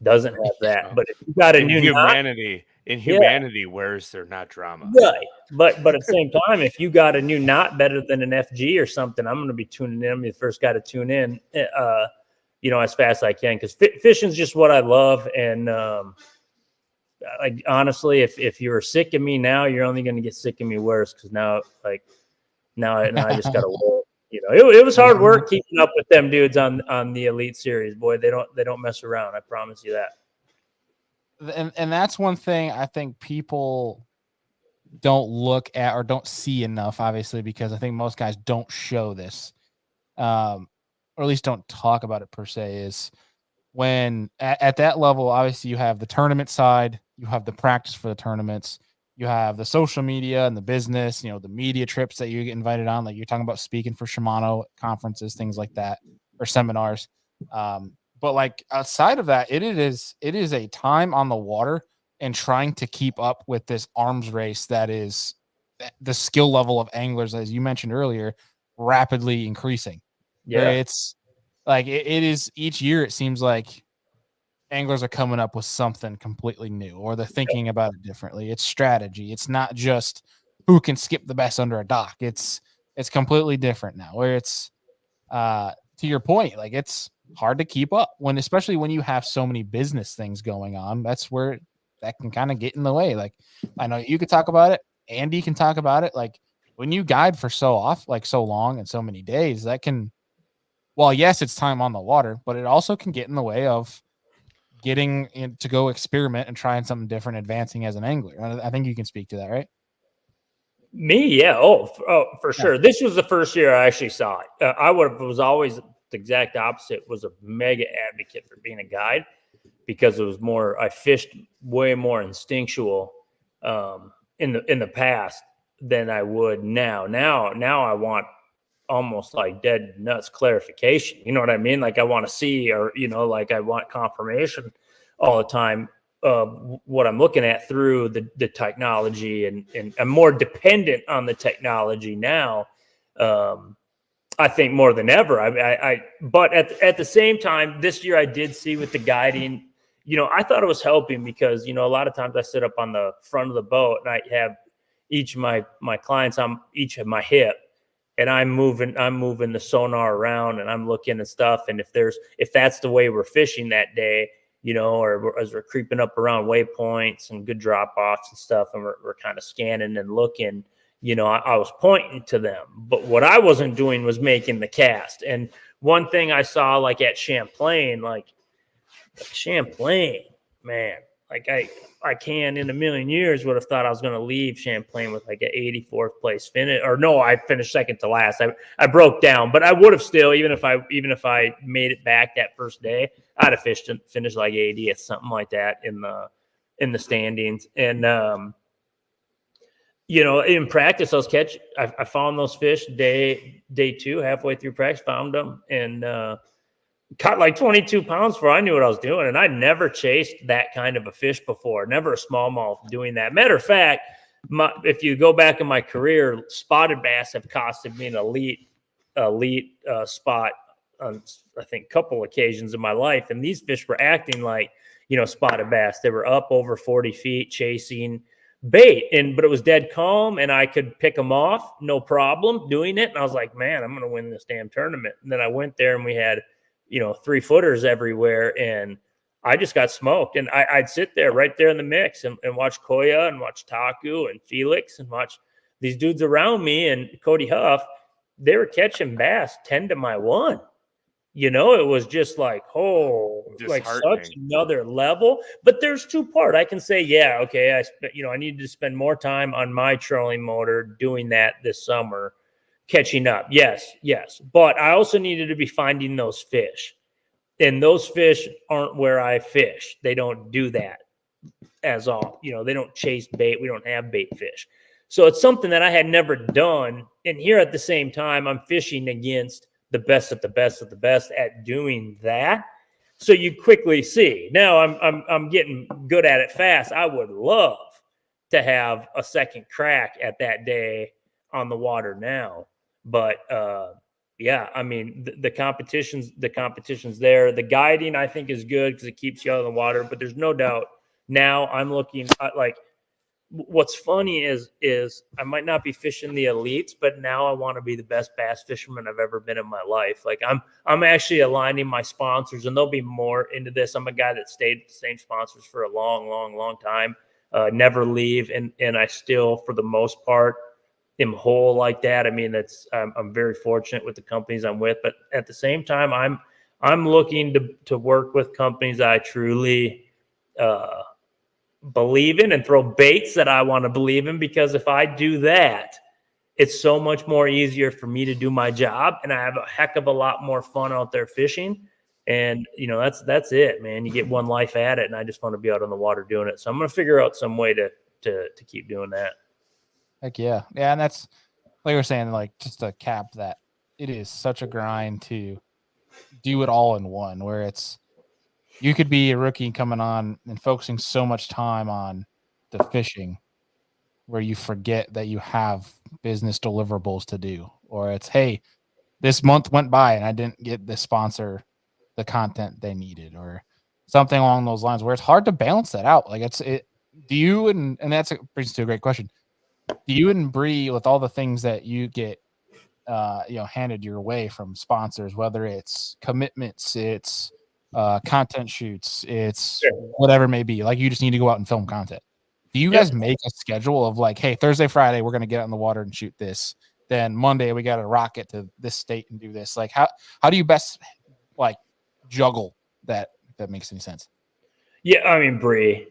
have that. But if you got a new humanity, where is there not drama? Right. But at the same time, if you got a new knot better than an FG or something, I'm going to be tuning in. I'm the first guy to tune in, as fast as I can, because fishing's just what I love. And like, honestly, if you're sick of me now, you're only going to get sick of me worse. Cause now I just got to work. You know, it was hard work keeping up with them dudes on the Elite Series. Boy, they don't mess around. I promise you that. And that's one thing I think people don't look at or don't see enough, obviously, because I think most guys don't show this, or at least don't talk about it per se, is when at that level, obviously you have the tournament side, you have the practice for the tournaments, you have the social media and the business, you know, the media trips that you get invited on, like you're talking about speaking for Shimano conferences, things like that, or seminars. But like outside of that, it is a time on the water and trying to keep up with this arms race that is the skill level of anglers, as you mentioned earlier, rapidly increasing. Yeah. It's like it is each year. It seems like anglers are coming up with something completely new, or they're thinking about it differently. It's strategy. It's not just who can skip the best under a dock. It's completely different now. Where it's to your point, like it's hard to keep up when, especially when you have so many business things going on. That's where that can kind of get in the way. Like I know you could talk about it. Andy can talk about it. Like when you guide for so long and so many days, that can, well, yes, it's time on the water, but it also can get in the way of getting in to go experiment and trying something different, advancing as an angler. I think you can speak to that, right? Me, yeah. For sure. Yeah. This was the first year I actually saw it. Was always the exact opposite. Was a mega advocate for being a guide because it was more. I fished way more instinctual in the past than I would now. Now I want almost like dead nuts clarification. You know what I mean? Like I want to see, or like I want confirmation all the time of what I'm looking at through the technology, and I'm more dependent on the technology now. I think more than ever. But at the same time, this year I did see with the guiding, I thought it was helping because, a lot of times I sit up on the front of the boat and I have each of my clients on each of my hip, and I'm moving the sonar around and I'm looking at stuff. And if that's the way we're fishing that day, or as we're creeping up around waypoints and good drop offs and stuff, and we're kind of scanning and looking, I was pointing to them, but what I wasn't doing was making the cast. And one thing I saw, like at Champlain, man, like I can in a million years would have thought I was going to leave Champlain with like an 84th place finish, or no, I finished second to last. I broke down, but I would have still, even if I made it back that first day, I'd have finished like 80th, something like that in the standings. And in practice, I found those fish day 2, halfway through practice, found them and caught like 22 pounds before I knew what I was doing. And I never chased that kind of a fish before, never a smallmouth doing that. Matter of fact, if you go back in my career, spotted bass have costed me an elite spot on, I think, a couple occasions in my life. And these fish were acting like, spotted bass. They were up over 40 feet chasing bait, but it was dead calm and I could pick them off, no problem doing it. And I was like, man, I'm going to win this damn tournament. And then I went there and we had 3-footers everywhere, and I just got smoked. And I'd sit there right there in the mix and watch Koya and watch Taku and Felix and watch these dudes around me and Cody Huff. They were catching bass 10 to my 1. It was just like, like such another level. But there's 2-part. I can say, yeah, okay, I needed to spend more time on my trolling motor doing that this summer, catching up. Yes. But I also needed to be finding those fish. And those fish aren't where I fish. They don't do that as all. They don't chase bait. We don't have bait fish. So it's something that I had never done. And here at the same time, I'm fishing against the best of the best of the best at doing that. So you quickly see. Now I'm getting good at it fast. I would love to have a second crack at that day on the water now. But yeah, I mean the competition's there. The guiding I think is good because it keeps you out of the water. But there's no doubt now I'm looking at, like, what's funny is I might not be fishing the elites, but now I want to be the best bass fisherman I've ever been in my life. Like I'm actually aligning my sponsors, and they'll be more into this. I'm a guy that stayed with the same sponsors for a long time, never leave, and I still, for the most part, am whole like that. I mean, I'm very fortunate with the companies I'm with, but at the same time, I'm looking to work with companies I truly believe in and throw baits that I want to believe in, because if I do that, it's so much more easier for me to do my job, and I have a heck of a lot more fun out there fishing. And that's it, man. You get one life at it, and I just want to be out on the water doing it. So I'm going to figure out some way to keep doing that. Heck yeah. Yeah, and that's like we were saying, like just to cap that, it is such a grind to do it all in one, where it's you could be a rookie coming on and focusing so much time on the fishing where you forget that you have business deliverables to do. Or it's, hey, this month went by and I didn't get the sponsor the content they needed, or something along those lines, where it's hard to balance that out. Like do you, and that's brings to a great question. Do you and Bree, with all the things that you get handed your way from sponsors, whether it's commitments, it's content shoots, it's whatever it may be, like you just need to go out and film content, do you guys make a schedule of like, hey, Thursday, Friday, we're going to get out in the water and shoot this, then Monday we got to rocket to this state and do this? Like how do you best like juggle that, if that makes any sense? Yeah, I mean, Bree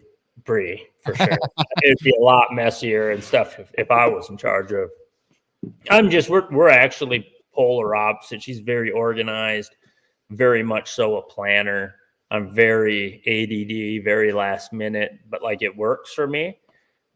for sure. It'd be a lot messier and stuff if I was in charge of. We're actually polar opposite. She's very organized, very much so a planner. I'm very ADD, very last minute, but like it works for me.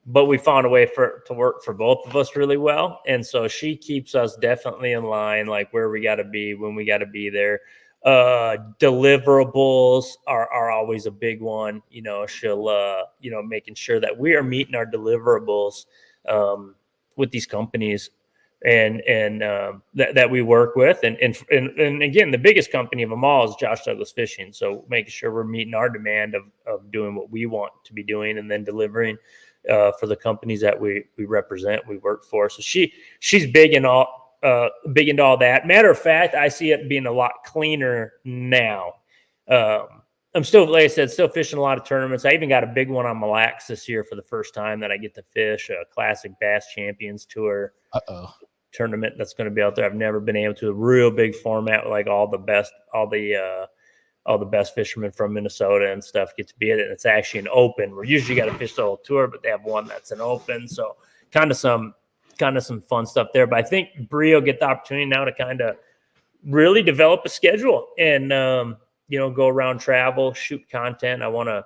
But we found a way to work for both of us really well. And so she keeps us definitely in line, like where we got to be, when we got to be there. Deliverables are always a big one. She'll, making sure that we are meeting our deliverables with these companies and that we work with. And again, the biggest company of them all is Josh Douglas Fishing. So making sure we're meeting our demand of doing what we want to be doing, and then delivering for the companies that we represent, we work for. So she's big into all that. Matter of fact, I see it being a lot cleaner now. I'm still, like I said, still fishing a lot of tournaments. I even got a big one on Mille Lacs this year for the first time that I get to fish, a Classic Bass Champions Tour tournament that's going to be out there. I've never been able to, a real big format with like all the best fishermen from Minnesota and stuff get to be at it. And it's actually an open. We're usually got to fish the whole tour, but they have one that's an open. So kind of some fun stuff there. But I think Bree will get the opportunity now to kind of really develop a schedule and go around, travel, shoot content. I want to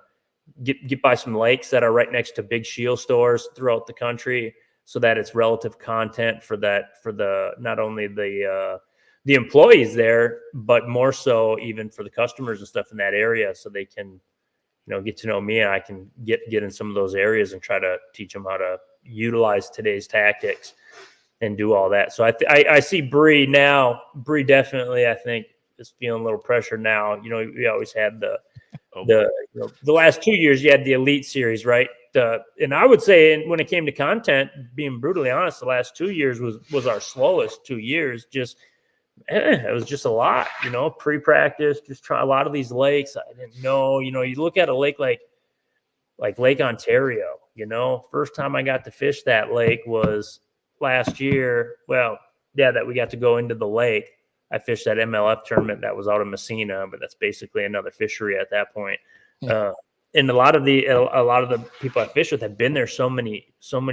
get by some lakes that are right next to big shield stores throughout the country, so that it's relative content for the not only the employees there, but more so even for the customers and stuff in that area, so they can get to know me, and I can get in some of those areas and try to teach them how to utilize today's tactics and do all that. So I see Bree now. Bree definitely, I think, is feeling a little pressure now. We always had the last 2 years you had the Elite Series, right? And I would say, when it came to content, being brutally honest, the last 2 years was our slowest 2 years. Just it was just a lot, pre-practice, just try a lot of these lakes. I didn't know, you look at a lake like Lake Ontario, first time I got to fish that lake was last year. Well, yeah, that we got to go into the lake. I fished that MLF tournament that was out of Messina, but that's basically another fishery at that point. Yeah. And a lot of the people I fish with have been there so many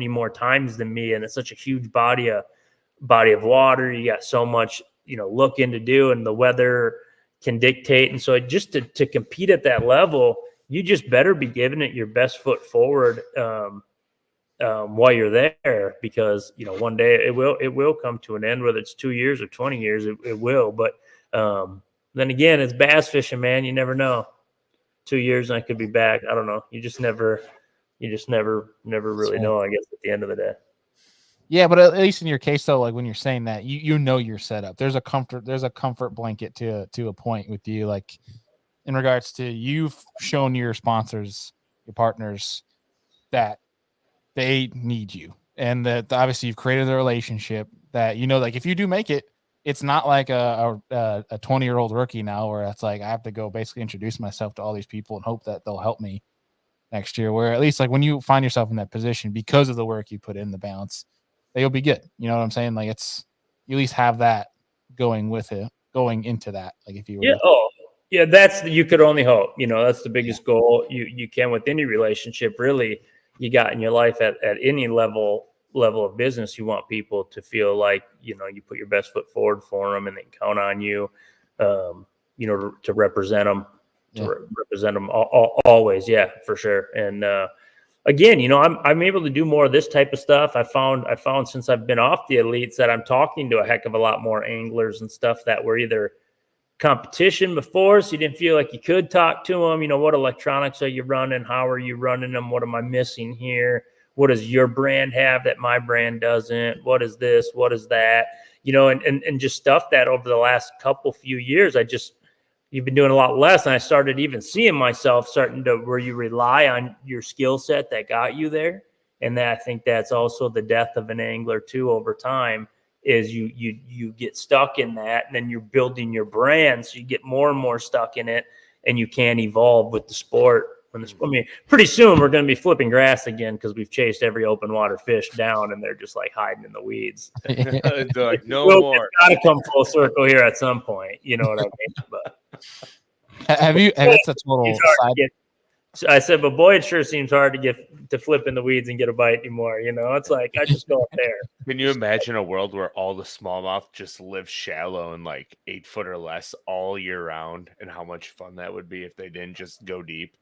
more times than me, and it's such a huge body of water. You got so much looking to do, and the weather can dictate. And so just to compete at that level, you just better be giving it your best foot forward while you're there, because one day it will come to an end, whether it's 2 years or 20 years, it will. But then again, it's bass fishing, man. You never know. 2 years and I could be back. I don't know. You just never really know, I guess, at the end of the day. Yeah, but at least in your case, though, like when you're saying that, you're set up. There's a comfort blanket to a point with you, like in regards to, you've shown your sponsors, your partners, that they need you. And that obviously you've created a relationship that, like if you do make it, it's not like a 20-year-old rookie now where it's like I have to go basically introduce myself to all these people and hope that they'll help me next year. Where at least like when you find yourself in that position because of the work you put in the balance, that you'll be good. You know what I'm saying? Like you at least have that going with it, going into that. Like if you were you could only hope. That's the biggest goal you can with any relationship really you got in your life at any level of business. You want people to feel like you put your best foot forward for them and they count on you, to represent them, represent them always. Yeah, for sure. And again, I'm able to do more of this type of stuff. I found since I've been off the elites that I'm talking to a heck of a lot more anglers and stuff that were either competition before, so you didn't feel like you could talk to them. What electronics are you running? How are you running them? What am I missing here? What does your brand have that my brand doesn't? What is this? What is that? And just stuff that over the last few years, you've been doing a lot less. And I started even seeing myself starting to where you rely on your skill set that got you there. And that I think that's also the death of an angler too over time. Is you get stuck in that, and then you're building your brand, so you get more and more stuck in it, and you can't evolve with the sport. Pretty soon we're going to be flipping grass again because we've chased every open water fish down, and they're just like hiding in the weeds. They're like, no more. It's got to come full circle here at some point. You know what I mean? But it's a total side. I said, but boy, it sure seems hard to get to flip in the weeds and get a bite anymore. It's like I just go up there. Can you imagine a world where all the smallmouth just live shallow and like 8 foot or less all year round, and how much fun that would be if they didn't just go deep?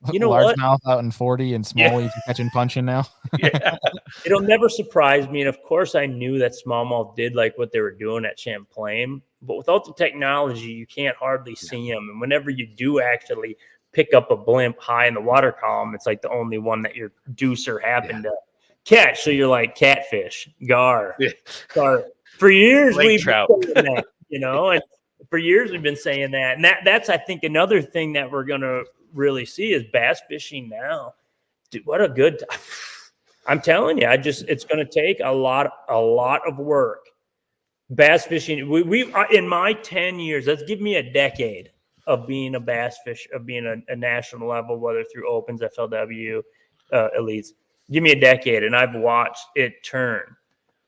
Largemouth out in 40 and smallies catching punching now. Yeah, it'll never surprise me. And of course, I knew that smallmouth did like what they were doing at Champlain, but without the technology, you can't hardly see them. And whenever you do actually pick up a blimp high in the water column, it's like the only one that your deucer happened to catch. So you're like catfish, gar. For years we've been saying that, and for years we've been saying that. And that's I think another thing that we're gonna really see is bass fishing now. Dude, what a good I'm telling you, it's gonna take a lot of work. Bass fishing, we in my 10 years, let's give me a decade of being a bass fish, of being a national level, whether through Opens, FLW, Elites. Give me a decade, and I've watched it turn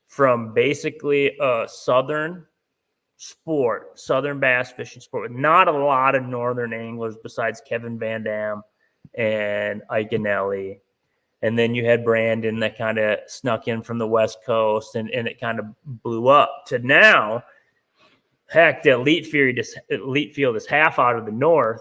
from basically a southern bass fishing sport with not a lot of northern anglers besides Kevin Van Dam and Ike Anelli. And then you had Brandon that kind of snuck in from the West Coast, and it kind of blew up to now. Heck, the elite field is half out of the north,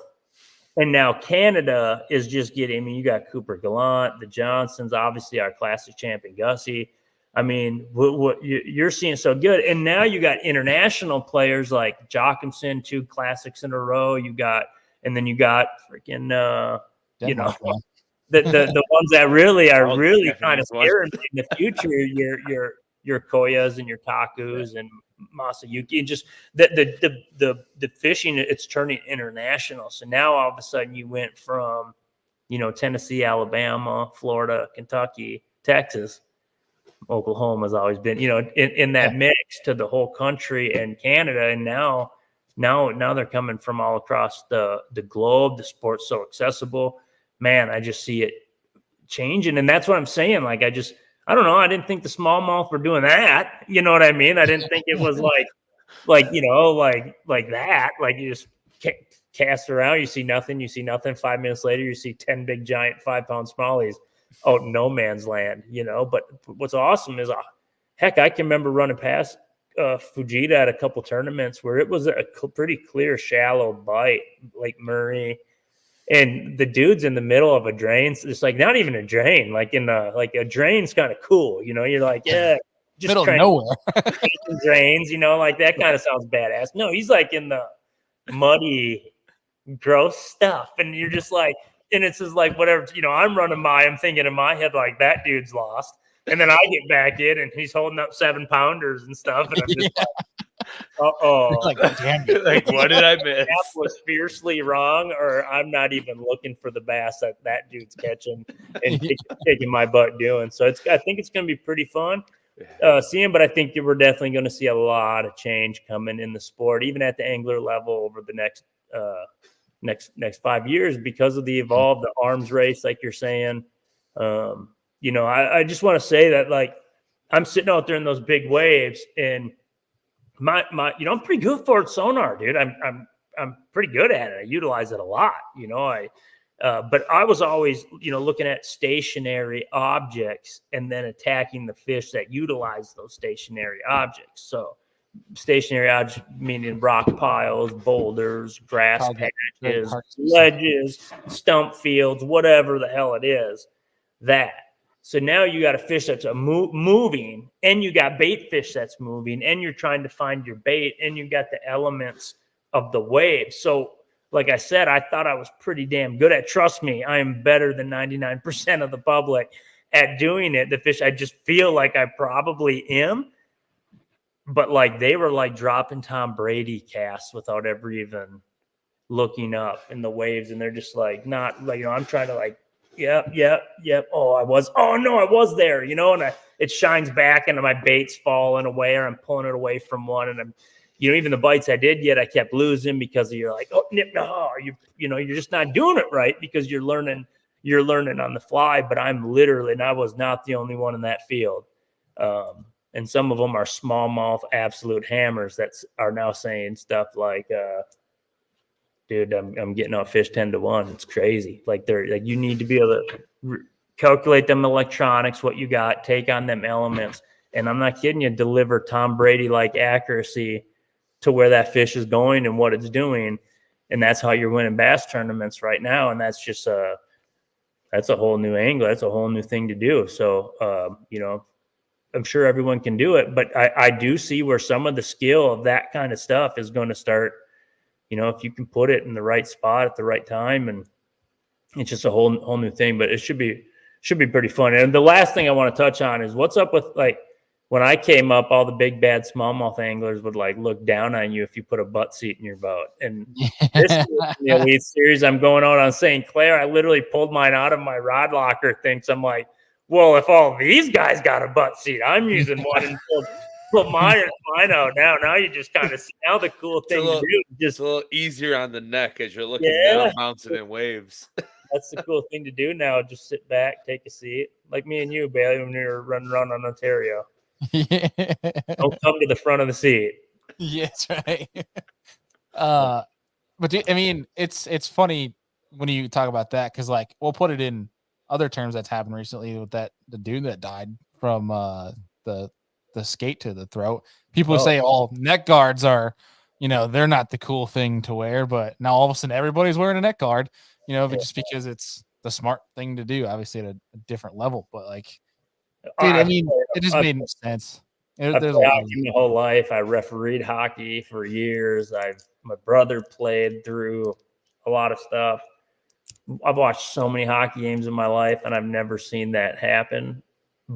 and now Canada is just getting. You got Cooper Gallant, the Johnsons, obviously our classic champion Gussie. What you're seeing so good, and now you got international players like Jochimson, 2 classics in a row. You got freaking the ones that really are kind of scary in the future. Your Koyas and your Takus and Masayuki, and just the fishing, it's turning international. So now all of a sudden you went from, Tennessee, Alabama, Florida, Kentucky, Texas, Oklahoma has always been, in that mix to the whole country and Canada. And now they're coming from all across the globe. The sport's so accessible, man. I just see it changing. And that's what I'm saying. Like, I don't know. I didn't think the smallmouth were doing that. You know what I mean? I didn't think it was like that. Like you just cast around, you see nothing. 5 minutes later, you see 10 big giant 5-pound smallies out in no man's land. But what's awesome is, heck, I can remember running past Fujita at a couple tournaments where it was a pretty clear shallow bite, Lake Murray. And the dude's in the middle of a drain. It's like not even a drain, like a drain's kind of cool. You're like, yeah, just middle of nowhere. Drains, like that kind of sounds badass. No, he's like in the muddy, gross stuff. And you're just like, and it's just like whatever, I'm running by, I'm thinking in my head, like that dude's lost. And then I get back in and he's holding up 7-pounders and stuff. And I'm just like, Uh-oh. Like, damn it. Like, what did I miss? That was fiercely wrong, or I'm not even looking for the bass that dude's catching and taking my butt doing. So I think it's going to be pretty fun seeing, but I think we're definitely going to see a lot of change coming in the sport, even at the angler level over the next 5 years because of the the arms race, like you're saying. I just want to say that, like, I'm sitting out there in those big waves, and my I'm pretty good for sonar, dude. I'm pretty good at it. I utilize it a lot. But I was always, looking at stationary objects and then attacking the fish that utilize those stationary objects. So stationary objects meaning rock piles, boulders, grass patches, ledges, stump fields, whatever the hell it is. So now you got a fish that's moving, and you got bait fish that's moving, and you're trying to find your bait, and you got the elements of the wave. So, like I said, I thought I was pretty damn good at. Trust me, I am better than 99% of the public at doing it. The fish, I just feel like I probably am. But like they were like dropping Tom Brady casts without ever even looking up in the waves, and they're just like not like I'm trying to like. Yep. Oh no, I was there, and it shines back and my bait's falling away, or I'm pulling it away from one, and I'm, even the bites I did get, I kept losing because you're like, oh, no, you're just not doing it right because you're learning on the fly. But and I was not the only one in that field. And some of them are smallmouth absolute hammers that are now saying stuff like, dude, I'm getting out fish 10-1. It's crazy. Like they're like, you need to be able to calculate them electronics, what you got, take on them elements. And I'm not kidding you, deliver Tom Brady like accuracy to where that fish is going and what it's doing. And that's how you're winning bass tournaments right now. And that's just that's a whole new angle. That's a whole new thing to do. So, I'm sure everyone can do it, but I do see where some of the skill of that kind of stuff is going to start. If you can put it in the right spot at the right time, and it's just a whole new thing. But it should be pretty fun. And the last thing I want to touch on is what's up with, like, when I came up, all the big bad smallmouth anglers would like look down on you if you put a butt seat in your boat. And this is the Elite Series I'm going out on St. Clair. I literally pulled mine out of my rod locker thing. So I'm like, well, if all these guys got a butt seat, I'm using one and put mine out now. Now you just kind of see now the cool thing to do. Just a little easier on the neck as you're looking down, bouncing in waves. That's the cool thing to do now. Just sit back, take a seat, like me and you, Bailey, when we were running around on Ontario. Yeah. Don't come to the front of the seat. Yeah, that's right. But I mean, it's funny when you talk about that, because like we'll put it in other terms that's happened recently with the dude that died from the skate to the throat. People say, "Oh, neck guards are, they're not the cool thing to wear," but now all of a sudden everybody's wearing a neck guard, but just because it's the smart thing to do, obviously at a different level. But like, dude, I mean, it just made sense. I've played hockey my whole life. I refereed hockey for years. My brother played through a lot of stuff. I've watched so many hockey games in my life, and I've never seen that happen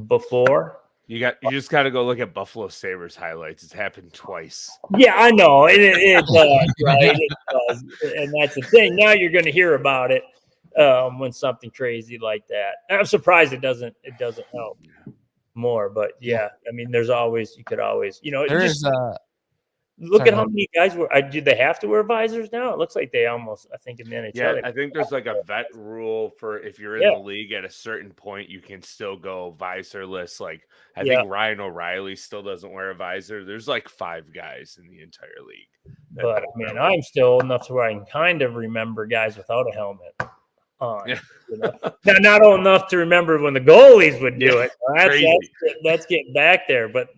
before. You just got to go look at Buffalo Sabres highlights. It's happened twice. Yeah, I know. It does, right? It does. And that's the thing. Now you're going to hear about it when something crazy like that. And I'm surprised it doesn't help more. But yeah, I mean, you could always, look at how many guys do they have to wear visors now? It looks like they almost, I think in the NHL. Yeah, I think there's like a vet rule for if you're in the league at a certain point, you can still go visorless. Like I think Ryan O'Reilly still doesn't wear a visor. There's like 5 guys in the entire league. But I mean, I'm still old enough to where I can kind of remember guys without a helmet on. Yeah. Now, not old enough to remember when the goalies would do it. That's getting back there. But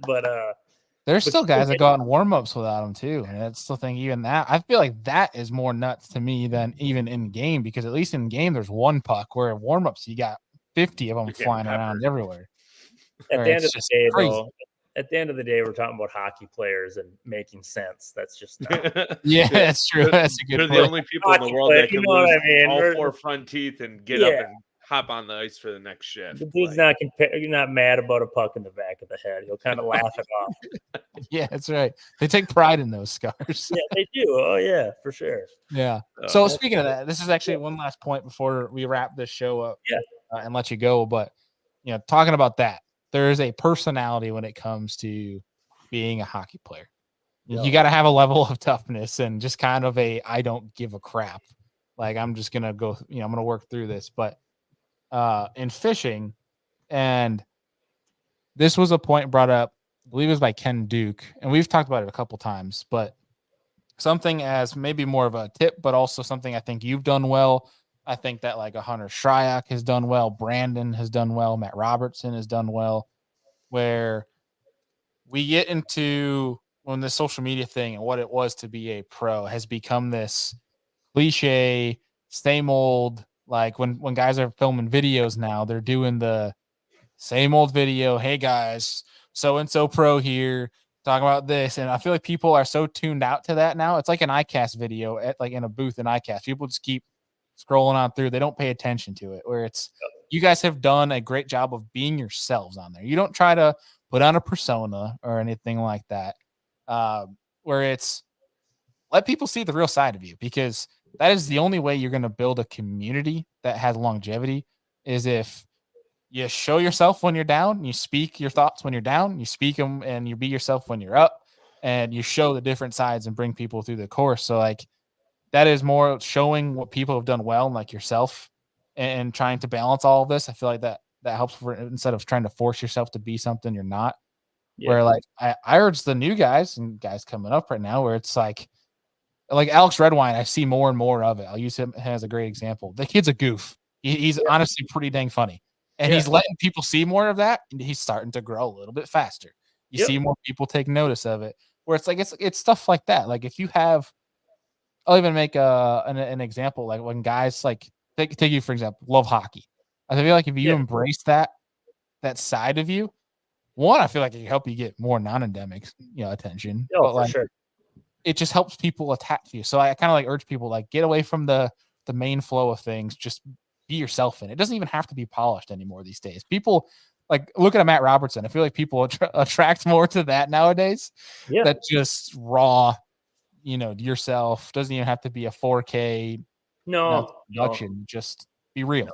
there's still guys that go out in warm-ups without them too. And I still think even that, I feel like that is more nuts to me than even in game, because at least in game there's one puck, where in warm-ups you got 50 of them flying around everywhere. At the end of the day, though, at the end of the day, we're talking about hockey players and making sense. That's just yeah, that's true. That's a good They're point. the only people in the world that can lose all 4 front teeth and get up and hop on the ice for the next shift. The dude's not you're not mad about a puck in the back of the head. He'll kind of laugh it off. Yeah, that's right. They take pride in those scars. Yeah, they do. Oh yeah, for sure. Yeah. So speaking of that, this is actually one last point before we wrap this show up. Yeah. And let you go. But talking about that, there is a personality when it comes to being a hockey player. You got to have a level of toughness and just kind of I don't give a crap. Like, I'm just gonna go. I'm gonna work through this. But in fishing, and this was a point brought up, I believe it was by Ken Duke, and we've talked about it a couple times. But something as maybe more of a tip, but also something I think you've done well. I think that like a Hunter Shryock has done well. Brandon has done well. Matt Robertson has done well. Where we get into when the social media thing and what it was to be a pro has become this cliche, same old, like when guys are filming videos now, they're doing the same old video. Hey guys, so-and-so pro here, talking about this. And I feel like people are so tuned out to that now. It's like an iCast video at like in a booth in iCast. People just keep scrolling on through. They don't pay attention to it, where it's, you guys have done a great job of being yourselves on there. You don't try to put on a persona or anything like that. Where it's, let people see the real side of you, because that is the only way you're going to build a community that has longevity, is if you show yourself when you're down, you speak your thoughts when you're down, you speak them, and you be yourself when you're up, and you show the different sides and bring people through the course. So like, that is more showing what people have done well, like yourself, and trying to balance all of this. I feel like that helps instead of trying to force yourself to be something you're not. Yeah. Where like I urge the new guys and guys coming up right now, where it's like Alex Redwine, I see more and more of it. I'll use him as a great example. The kid's a goof. He's honestly pretty dang funny. And he's letting people see more of that, and he's starting to grow a little bit faster. You see more people take notice of it, where it's like it's stuff like that. Like if you have, I'll even make an example, like when guys like take you for example, love hockey. I feel like if you embrace that side of you, one, I feel like it can help you get more non-endemic, attention. But like, it just helps people attach you. So I kind of like urge people, like, get away from the main flow of things. Just be yourself in it. It doesn't even have to be polished anymore these days. People like look at Matt Robertson. I feel like people attract more to that nowadays. Yeah. That just raw, yourself. Doesn't even have to be a 4K production. Just be real.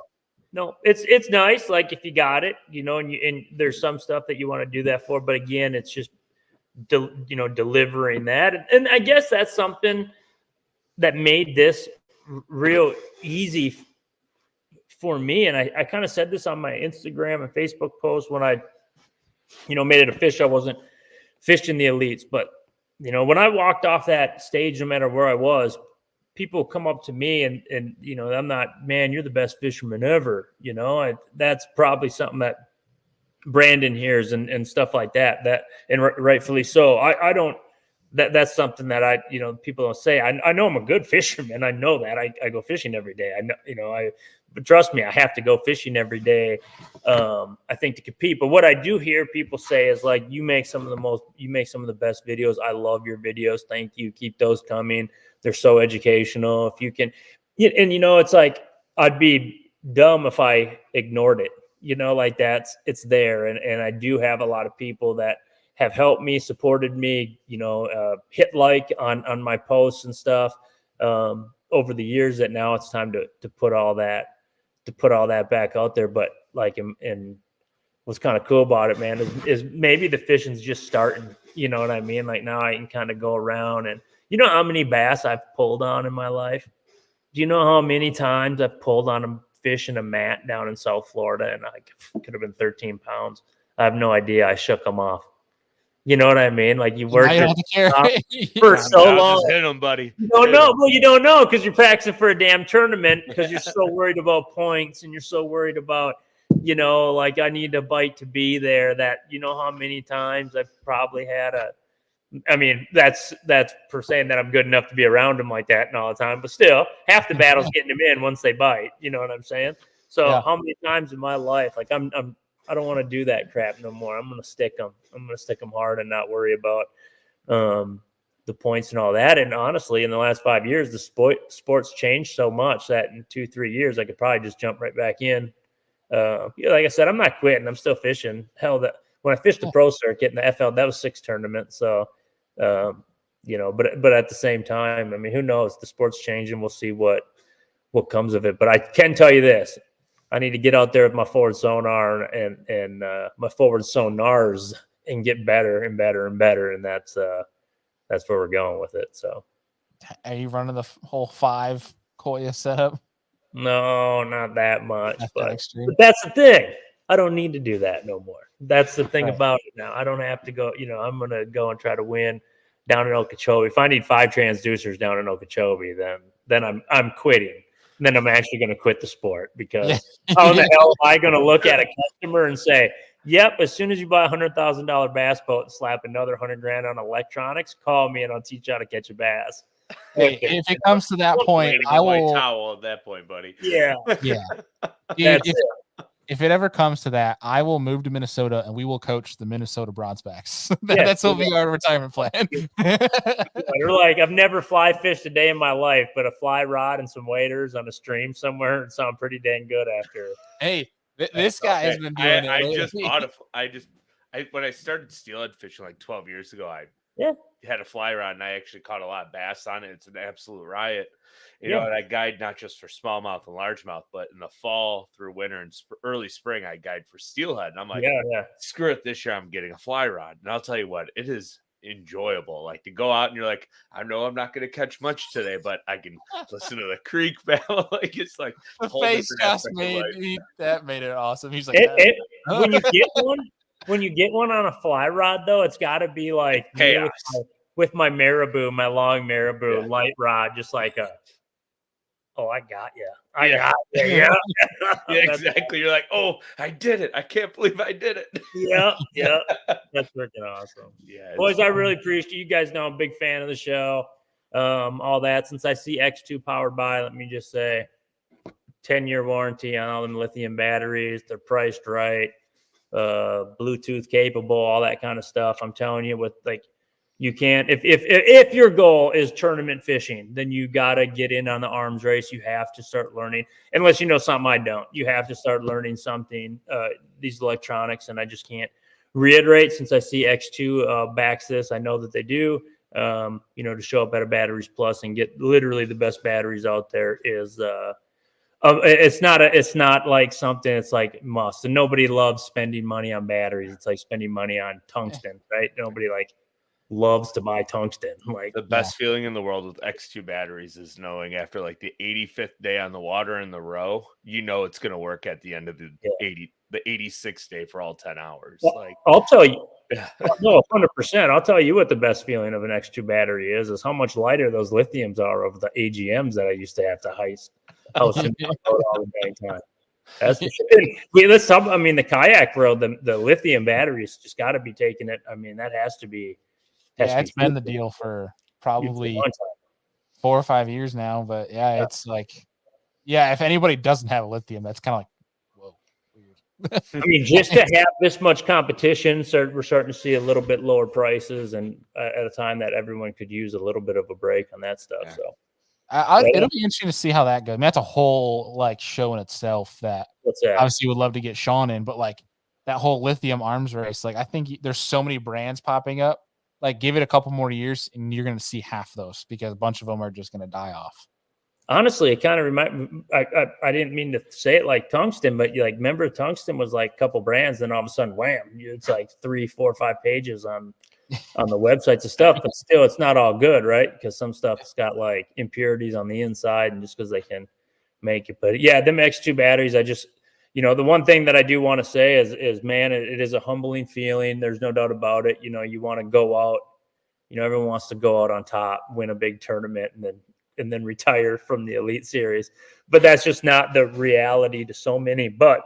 No, it's nice. Like if you got it, and there's some stuff that you want to do that for. But again, it's just delivering that. And I guess that's something that made this real easy for me. And I kind of said this on my Instagram and Facebook post when I, made it official. I wasn't fishing the elites, but when I walked off that stage, no matter where I was, people come up to me and I'm not, man, you're the best fisherman ever. That's probably something that Brandon hears and stuff like that, and rightfully so. I don't, that's something that people don't say. I know I'm a good fisherman. I know that I go fishing every day. I know, but trust me, I have to go fishing every day. I think to compete. But what I do hear people say is like, you make some of the best videos. I love your videos. Thank you. Keep those coming. They're so educational. If you can, and it's like, I'd be dumb if I ignored it, like it's there. And I do have a lot of people that have helped me, supported me, hit like on my posts and stuff over the years, that now it's time to put all that back out there. But like, and what's kind of cool about it, man, is maybe the fishing's just starting, you know what I mean? Like now I can kind of go around, and you know how many bass I've pulled on in my life? Do you know how many times I've pulled on a fish in a mat down in South Florida, and I could have been 13 pounds? I have no idea. I shook them off. You know what I mean? Like you worked for so long. Just hit them, buddy. You don't know. Well, you don't know because you're practicing for a damn tournament, because you're so worried about points, and you're so worried about, like I need a bite to be there, that how many times I've probably had that's for saying that I'm good enough to be around them like that and all the time, but still half the battle's getting them in once they bite. You know what I'm saying? So how many times in my life, like I don't want to do that crap no more. I'm going to stick them. I'm going to stick them hard and not worry about the points and all that. And honestly, in the last 5 years, the sport's changed so much that in 2-3 years, I could probably just jump right back in like I said, I'm not quitting. I'm still fishing. Hell, when I fished the pro circuit in the FL, that was 6 tournaments. So, but at the same time, I mean, who knows? The sport's changing. We'll see what comes of it. But I can tell you this: I need to get out there with my forward sonar and my forward sonars and get better and better and better. And that's where we're going with it. So, are you running the whole 5 Koya setup? No, not that much. But that's the thing. I don't need to do that no more. That's the thing about it now. I don't have to go. I'm going to go and try to win down in Okeechobee. If I need 5 transducers down in Okeechobee, then I'm quitting. Then I'm actually going to quit the sport because how the hell am I going to look at a customer and say, "Yep, as soon as you buy a $100,000 bass boat and slap another $100,000 on electronics, call me and I'll teach you how to catch a bass." Hey, if it comes to that point, I will towel at that point, buddy. Yeah. If it ever comes to that, I will move to Minnesota and we will coach the Minnesota Bronzebacks. That's will be our retirement plan. They're like, I've never fly fished a day in my life, but a fly rod and some waders on a stream somewhere and sound pretty dang good after. Hey, this guy has been doing it. When I started steelhead fishing like 12 years ago, I had a fly rod and I actually caught a lot of bass on it. It's an absolute riot. You know, and I guide not just for smallmouth and largemouth, but in the fall through winter and early spring, I guide for steelhead. And I'm like, screw it, this year I'm getting a fly rod. And I'll tell you what, it is enjoyable. Like to go out and you're like, I know I'm not going to catch much today, but I can listen to the creek battle. Like it's like the face just made it awesome. He's like, when you get one on a fly rod, though, it's got to be like with my marabou, my long marabou light rod, just like I got you. I got you. Yeah. Exactly. You're like, oh, I did it. I can't believe I did it. Yeah. That's freaking awesome. Yeah. Boys, I really appreciate you guys know I'm a big fan of the show. All that. Since I see X2 powered by, let me just say 10-year warranty on all them lithium batteries. They're priced right. Bluetooth capable, all that kind of stuff. I'm telling you, with like, you can't, if your goal is tournament fishing, then you got to get in on the arms race. You have to start learning, unless you know something I don't. You have to start learning something, these electronics, and I just can't reiterate, since I see X2 backs this. I know that they do, to show up at a Batteries Plus and get literally the best batteries out there is it's not like something it's like must. And nobody loves spending money on batteries. It's like spending money on tungsten, right? Nobody loves to buy tungsten. Like the best feeling in the world with X2 batteries is knowing after like the 85th day on the water in the row, it's going to work at the end of the 86th day for all 10 hours. Like I'll tell you, no, 100%. I'll tell you what the best feeling of an X2 battery is how much lighter those lithiums are over the AGMs that I used to have to house all the dang time. That's for sure. Let's talk. I mean, the kayak world, the lithium batteries just got to be taking it. I mean, that has to be. It's been the deal for probably 4 or 5 years now. But it's like, if anybody doesn't have a lithium, that's kind of like, whoa, weird. I mean, just to have this much competition, we're starting to see a little bit lower prices, and at a time that everyone could use a little bit of a break on that stuff. So. It'll be interesting to see how that goes. I mean, that's a whole show in itself that obviously would love to get Sean in, but that whole lithium arms race, I think there's so many brands popping up. Give it a couple more years and you're going to see half those because a bunch of them are just going to die off. Honestly, it kind of I didn't mean to say it like tungsten, but remember tungsten was a couple brands, then all of a sudden, wham, it's 3, 4, 5 pages on the websites and stuff, but still it's not all good, right? Because some stuff's got impurities on the inside, and just because they can make it. But them X2 batteries, I just, the one thing that I do want to say is man, it is a humbling feeling. There's no doubt about it. You want to go out, everyone wants to go out on top, win a big tournament, and then retire from the Elite Series. But that's just not the reality to so many. But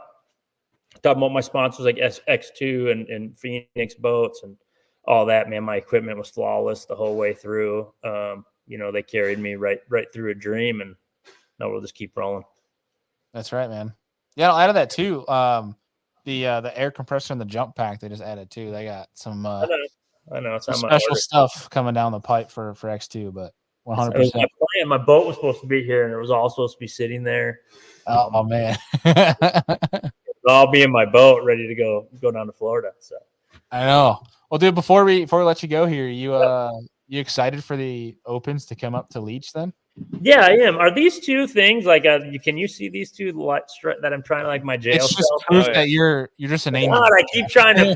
talking about my sponsors like X2 and Phoenix Boats and all that, man, my equipment was flawless the whole way through. They carried me right through a dream, and now we'll just keep rolling. That's right, man. Yeah, I'll add to that too. The air compressor and the jump pack they just added too. They got some I know it's some special stuff coming down the pipe for X2, but 100%. My boat was supposed to be here, and it was all supposed to be sitting there. Oh man. I'll be in my boat ready to go down to Florida. So I know. Well, dude, before we let you go here, you excited for the opens to come up to Leech then? yeah, I am. Are these two things like can you see these two that I'm trying to like my jail It's just cell? proof that you're just an angel. God, I keep trying to.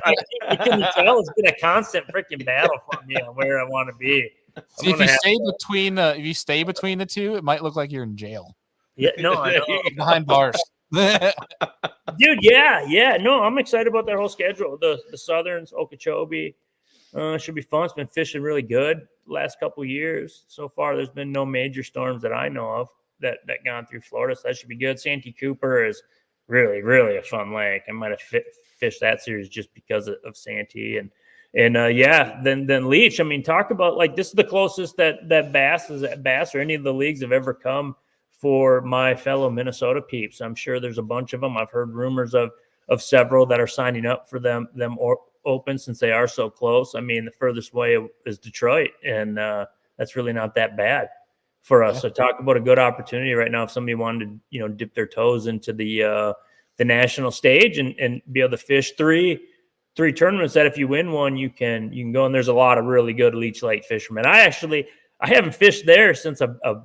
Can you tell it's been a constant freaking battle for me on where I want to be. See, if you stay between the two, it might look like you're in jail. Yeah, no, I know. Behind bars. Dude, yeah. No, I'm excited about that whole schedule. The Southerns, Okeechobee, should be fun. It's been fishing really good last couple of years. So far, there's been no major storms that I know of that gone through Florida. So that should be good. Santee Cooper is really, really a fun lake. I might have fished that series just because of Santee and then Leech. I mean, talk about like this is the closest that Bass or any of the leagues have ever come for my fellow Minnesota peeps. I'm sure there's a bunch of them. I've heard rumors of several that are signing up for them open since they are so close. I mean, the furthest way is Detroit, and that's really not that bad for us. Yeah. So talk about a good opportunity right now if somebody wanted to, dip their toes into the national stage and be able to fish three tournaments that if you win one, you can go. And there's a lot of really good Leech Lake fishermen. I haven't fished there since I've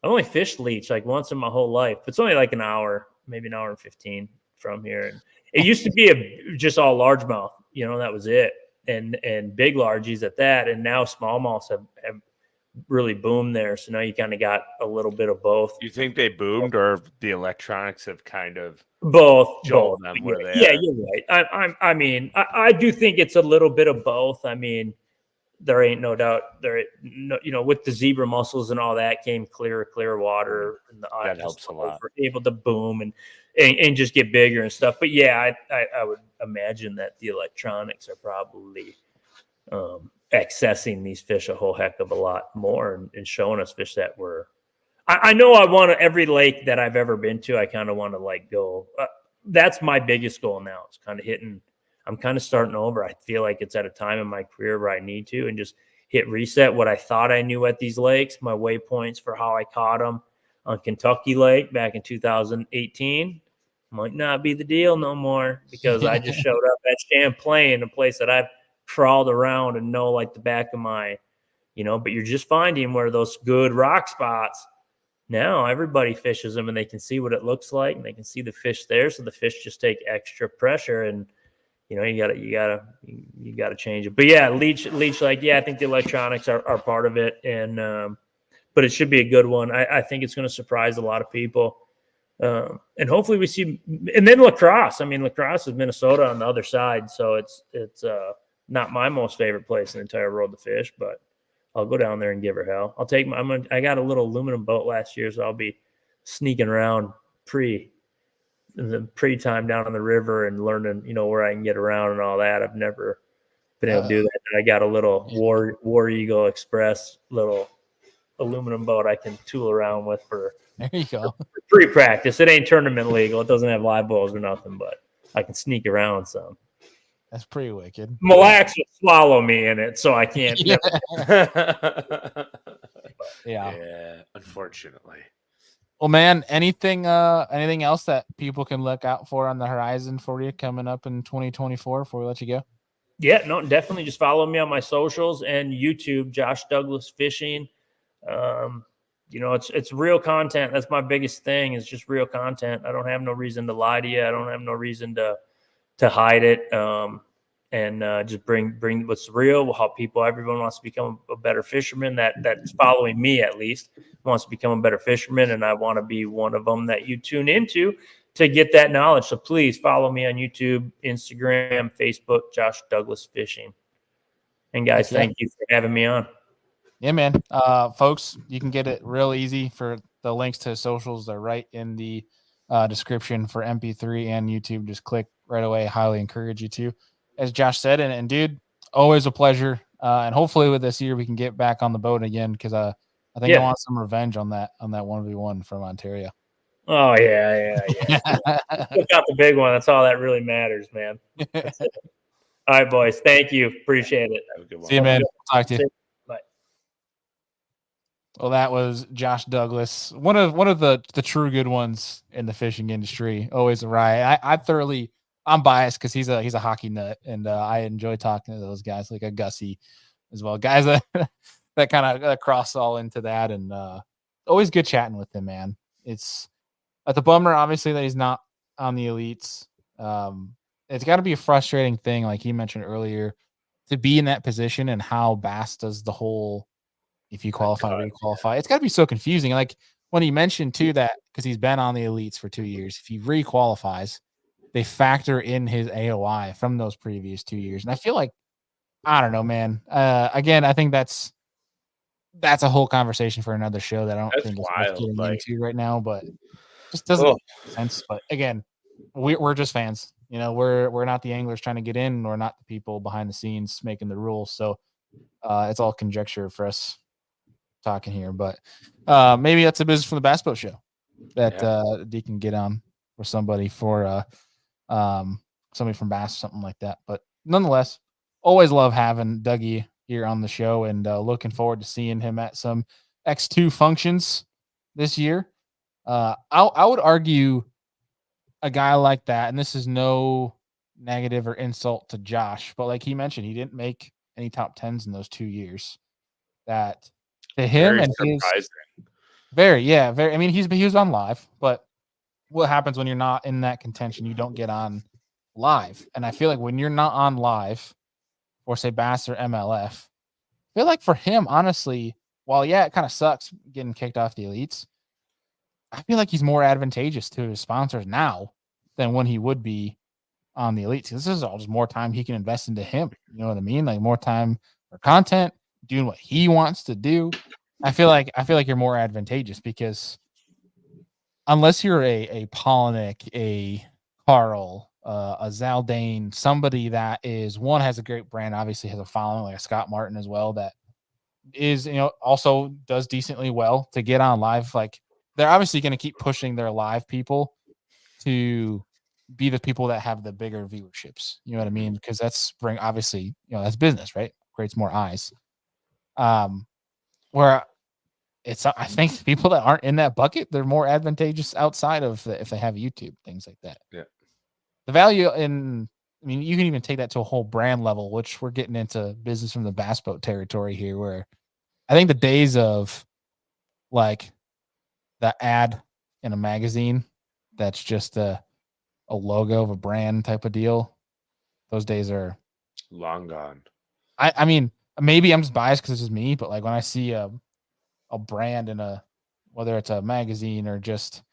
only fished Leech like once in my whole life. It's only like an hour, maybe an hour and 15 from here. And it used to be just all largemouth, that was it. And big largies at that. And now smallmouths have really boomed there. So now you kind of got a little bit of both. You think they boomed or the electronics have kind of both? Them where they are. You're right. I mean, I do think it's a little bit of both. I mean, there ain't no doubt with the zebra mussels and all that came clear water and the that helps a lot. We're able to boom and just get bigger and stuff. But yeah, I would imagine that the electronics are probably accessing these fish a whole heck of a lot more and showing us fish that were. I know I want to every lake that I've ever been to. I kind of want to like go. That's my biggest goal now. It's kind of hitting. I'm kind of starting over. I feel like it's at a time in my career where I need to and just hit reset what I thought I knew at these lakes, my waypoints for how I caught them on Kentucky Lake back in 2018 might not be the deal no more because I just showed up at Champlain, a place that I've crawled around and know like the back of my, but you're just finding where those good rock spots. Now everybody fishes them and they can see what it looks like and they can see the fish there. So the fish just take extra pressure and, you gotta change it. But yeah, Leech, like, yeah, I think the electronics are part of it. And, but it should be a good one. I think it's going to surprise a lot of people. And hopefully we see, and then lacrosse. I mean, lacrosse is Minnesota on the other side. So it's not my most favorite place in the entire world to fish, but I'll go down there and give her hell. I got a little aluminum boat last year, so I'll be sneaking around pre-time down on the river and learning, where I can get around and all that. I've never been able to do that. I got a little War Eagle Express little aluminum boat I can tool around with for pre-practice. It ain't tournament legal. It doesn't have live balls or nothing, but I can sneak around some. That's pretty wicked. Mille Lacs will swallow me in it, so I can't. Yeah, unfortunately. Well, man, anything else that people can look out for on the horizon for you coming up in 2024 before we let you go? Yeah, no, definitely just follow me on my socials and YouTube, Josh Douglas Fishing. It's real content. That's my biggest thing is just real content. I don't have no reason to lie to you. I don't have no reason to hide it. And just bring what's real, how everyone wants to become a better fisherman that's following me at least wants to become a better fisherman. And I want to be one of them that you tune into to get that knowledge. So please follow me on YouTube, Instagram, Facebook, Josh Douglas Fishing. And guys, thank you for having me on. Yeah, man. Folks, you can get it real easy for the links to socials. They're right in the description for MP3 and YouTube. Just click right away. Highly encourage you to. As Josh said, and dude, always a pleasure. And hopefully with this year we can get back on the boat again because I think I want some revenge on that 1v1 from Ontario. Oh yeah. Look out the big one. That's all that really matters, man. All right, boys. Thank you. Appreciate it. See you, man. Talk to you. Well, that was Josh Douglas, one of the true good ones in the fishing industry. Always a riot. I'm biased because he's a hockey nut, and I enjoy talking to those guys like a Gussie as well. Guys that that kind of cross all into that, and always good chatting with him, man. It's the bummer, obviously, that he's not on the elites. It's got to be a frustrating thing, like he mentioned earlier, to be in that position and how Bass does the whole if you qualify, requalify. It's got to be so confusing. Like when he mentioned too that because he's been on the elites for 2 years, if he requalifies, they factor in his AOI from those previous 2 years, and I feel like I don't know, man. Again, I think that's a whole conversation for another show that I don't That's think is worth wild. getting Like, into right now. But just doesn't make sense. But again, we're just fans. You know, we're not the anglers trying to get in, or not the people behind the scenes making the rules. So it's all conjecture for us talking here. But maybe that's a business for the Bass Boat Show that they can get on for somebody somebody from Bass, something like that. But nonetheless, always love having Dougie here on the show, and looking forward to seeing him at some X2 functions this year. I would argue a guy like that, and this is no negative or insult to Josh, but like he mentioned, he didn't make any top 10s in those 2 years. That to him very and his surprising. very. I mean, he was on live, but what happens when you're not in that contention? You don't get on live, and I feel like when you're not on live, or say Bass or MLF, I feel like for him, honestly, while it kind of sucks getting kicked off the elites, I feel like he's more advantageous to his sponsors now than when he would be on the elites. This is all just more time he can invest into him. You know what I mean? Like more time for content, doing what he wants to do. I feel like you're more advantageous because unless you're a Polnick, a Carl, a Zaldane, somebody that is one has a great brand, obviously has a following like a Scott Martin as well, that is, also does decently well to get on live. Like they're obviously going to keep pushing their live people to be the people that have the bigger viewerships. You know what I mean? Because that's obviously, that's business, right? Creates more eyes. Where I think people that aren't in that bucket, they're more advantageous outside of if they have YouTube, things like that. Yeah. The value I mean, you can even take that to a whole brand level, which we're getting into business from the bass boat territory here, where I think the days of like the ad in a magazine that's just a logo of a brand type of deal, those days are long gone. I mean, maybe I'm just biased because this is me, but like when I see a brand in whether it's a magazine or just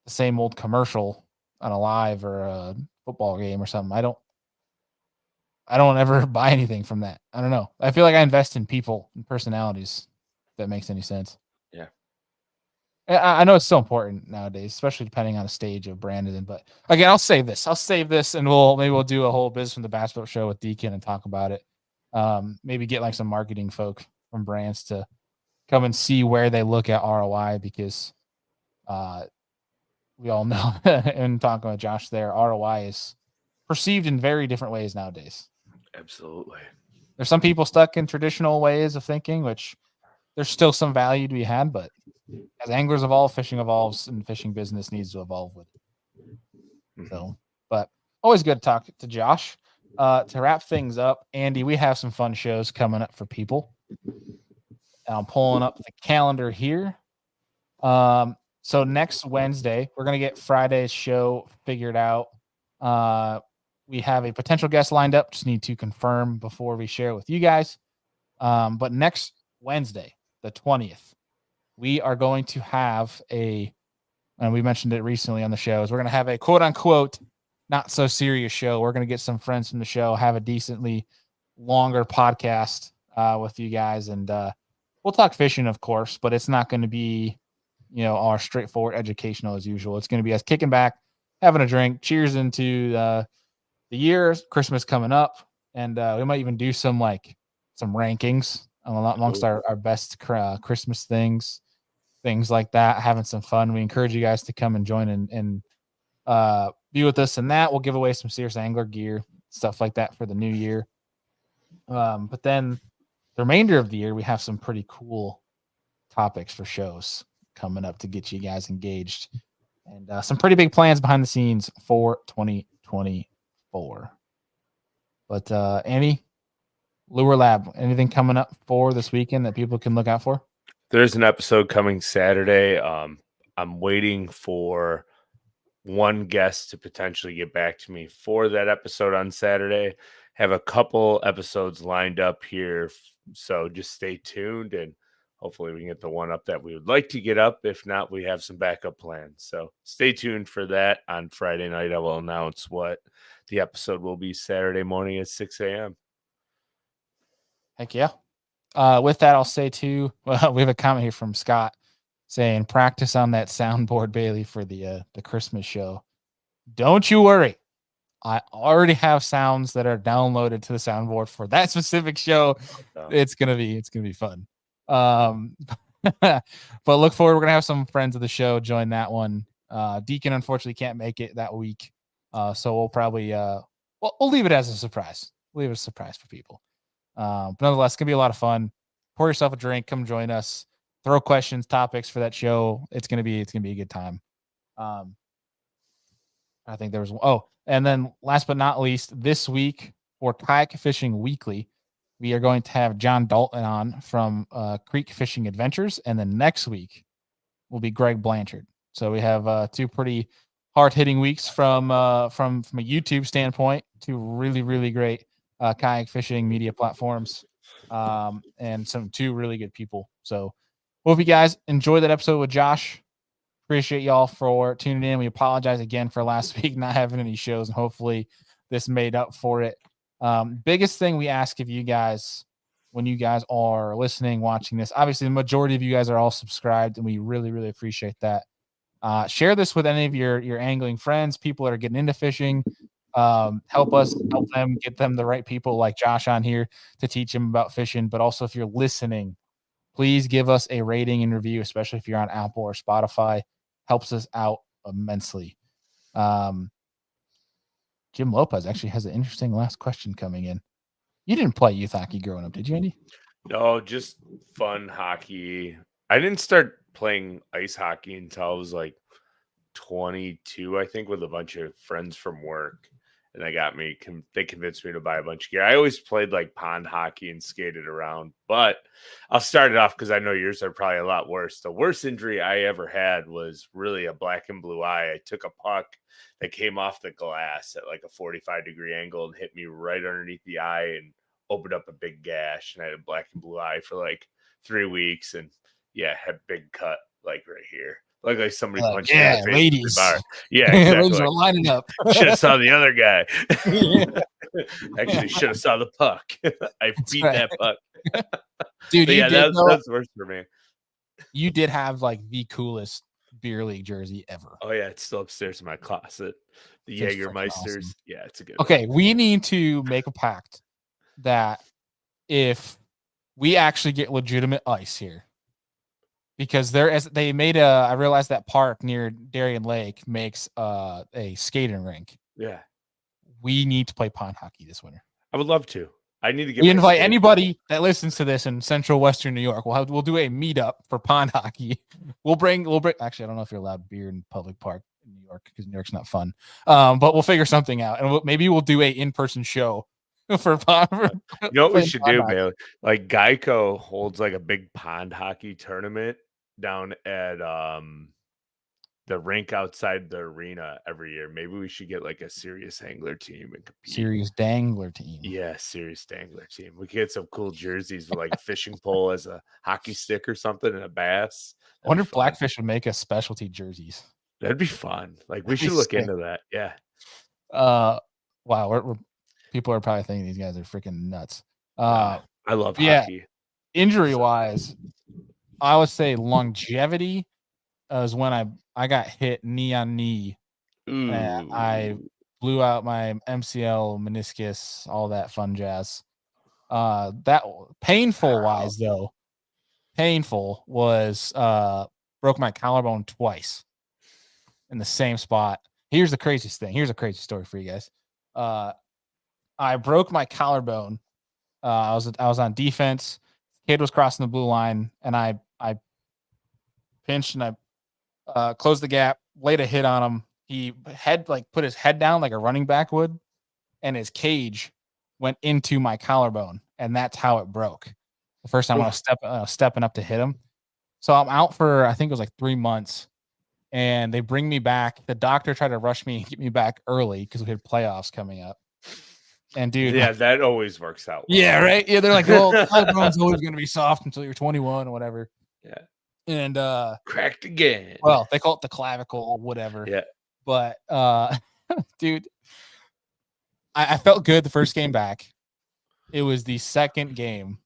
the same old commercial on a live or a football game or something, I don't ever buy anything from that. I don't know. I feel like I invest in people and personalities. If that makes any sense. Yeah. I know it's so important nowadays, especially depending on the stage of branding. But again, I'll save this, and maybe we'll do a whole business from the Bass Boat Show with Deacon and talk about it. Maybe get like some marketing folk from brands to come and see where they look at ROI, because we all know, and talking with Josh there, ROI is perceived in very different ways nowadays. Absolutely. There's some people stuck in traditional ways of thinking, which there's still some value to be had, but as anglers evolve, fishing evolves, and fishing business needs to evolve with it. Mm-hmm. So, but always good to talk to Josh. To wrap things up, Andy, we have some fun shows coming up for people. And I'm pulling up the calendar here. So next Wednesday, we're going to get Friday's show figured out. We have a potential guest lined up. Just need to confirm before we share with you guys. But next Wednesday, the 20th, we are going to have and we mentioned it recently on the shows, we're going to have a quote unquote not so serious show. We're going to get some friends from the show, have a decently longer podcast with you guys, and we'll talk fishing, of course, but it's not going to be, our straightforward educational as usual. It's going to be us kicking back, having a drink, cheers into the year, Christmas coming up, and we might even do some rankings amongst our best Christmas things like that, having some fun. We encourage you guys to come and join and be with us in that. We'll give away some serious angler gear, stuff like that for the new year. But then the remainder of the year, we have some pretty cool topics for shows coming up to get you guys engaged, and some pretty big plans behind the scenes for 2024. But Andy, Lure Lab, anything coming up for this weekend that people can look out for? There's an episode coming Saturday. I'm waiting for one guest to potentially get back to me for that episode on Saturday. Have a couple episodes lined up here, so just stay tuned, and hopefully we can get the one up that we would like to get up. If not, we have some backup plans. So stay tuned for that. On Friday night, I will announce what the episode will be Saturday morning at 6 a.m. Heck yeah. With that, I'll say too, we have a comment here from Scott saying, practice on that soundboard, Bailey, for the Christmas show. Don't you worry. I already have sounds that are downloaded to the soundboard for that specific show. It's gonna be fun. But look forward. We're gonna have some friends of the show join that one. Deacon unfortunately can't make it that week, so we'll probably we'll leave it as a surprise. Leave it as a surprise for people. But nonetheless, it's gonna be a lot of fun. Pour yourself a drink. Come join us. Throw questions, topics for that show. It's gonna be a good time. I think there was and then last but not least, this week for Kayak Fishing Weekly, we are going to have John Dalton on from Creek Fishing Adventures, and then next week will be Greg Blanchard. So we have two pretty hard-hitting weeks from a YouTube standpoint, two really, really great kayak fishing media platforms, and two really good people. So hope you guys enjoy that episode with Josh. Appreciate y'all for tuning in. We apologize again for last week not having any shows, and hopefully this made up for it. Biggest thing we ask of you guys when you guys are listening, watching this, obviously the majority of you guys are all subscribed, and we really, really appreciate that. Share this with any of your angling friends, people that are getting into fishing. Help us help them, get them the right people like Josh on here to teach them about fishing. But also, if you're listening, please give us a rating and review, especially if you're on Apple or Spotify. Helps us out immensely. Jim Lopez actually has an interesting last question coming in. You didn't play youth hockey growing up, did you, Andy? No, just fun hockey. I didn't start playing ice hockey until I was like 22, I think, with a bunch of friends from work. And they convinced me to buy a bunch of gear. I always played like pond hockey and skated around, but I'll start it off because I know yours are probably a lot worse. The worst injury I ever had was really a black and blue eye. I took a puck that came off the glass at like a 45-degree angle and hit me right underneath the eye and opened up a big gash. And I had a black and blue eye for like 3 weeks. And yeah, had a big cut like right here. Like somebody punched me in the face. Ladies. Bar. Yeah, exactly. Ladies are lining up. Should have saw the other guy. Actually, should have saw the puck. I beat that puck. Dude, that's worse for me. You did have like the coolest beer league jersey ever. Oh yeah, it's still upstairs in my closet. The Jägermeisters. Awesome. Yeah, it's a good one. We need to make a pact that if we actually get legitimate ice here, because I realized that park near Darien Lake makes a skating rink. Yeah. We need to play pond hockey this winter. I would love to. I need to get. We invite anybody that listens to this in Central Western New York. We'll do a meetup for pond hockey. We'll bring. Actually, I don't know if you're allowed beer in public park in New York because New York's not fun. But we'll figure something out, and maybe we'll do a in-person show for pond. You know what we should do, Bailey? Like Geico holds like a big pond hockey tournament down at the rink outside the arena every year. Maybe we should get like a serious angler team and compete. Serious dangler team. Yeah, serious dangler team. We could get some cool jerseys with like a fishing pole as a hockey stick or something and a bass. I wonder if Blackfish would make us specialty jerseys. That'd be fun. Like we should look into that. Yeah. Wow. People are probably thinking these guys are freaking nuts. I love hockey. Injury wise, I would say longevity is when I got hit knee on knee. And I blew out my MCL, meniscus, all that fun jazz. That painful wise though, was broke my collarbone twice in the same spot. Here's the craziest thing. Here's a crazy story for you guys. I broke my collarbone. I was on defense. Kid was crossing the blue line, and I pinched, and I closed the gap, laid a hit on him. He put his head down like a running back would, and his cage went into my collarbone, and that's how it broke. The first time I was stepping up to hit him. So I'm out for, I think it was like 3 months, and they bring me back. The doctor tried to rush me and get me back early because we had playoffs coming up. And dude, yeah, that always works out. Well. Yeah, right. Yeah, they're like, well, collarbone's always going to be soft until you're 21 or whatever. Yeah. And cracked again. Well, they call it the clavicle, whatever. Yeah. But dude, I felt good the first game back. It was the second game,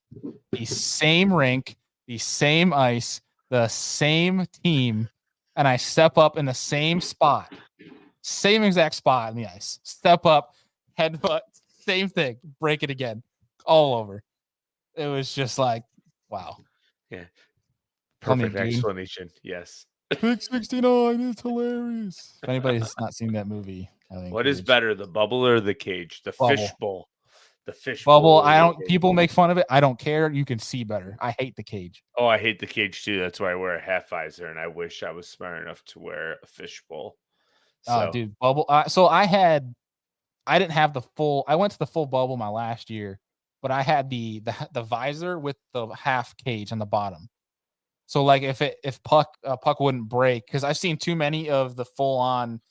the same rink, the same ice, the same team, and I step up in the same spot, same exact spot in the ice. Step up, headbutt, same thing, break it again, all over. It was just like, wow. Yeah. Perfect explanation. Yes. Pick 69, it's hilarious. If anybody's not seen that movie, I think. What is better, the bubble or the cage? The fish bowl. The fish bubble. I don't. People make fun of it. I don't care. You can see better. I hate the cage. Oh, I hate the cage too. That's why I wear a half visor, and I wish I was smart enough to wear a fish bowl. Oh, dude, bubble. So I didn't have the full. I went to the full bubble my last year, but I had the visor with the half cage on the bottom. So like if puck wouldn't break, because I've seen too many of the full on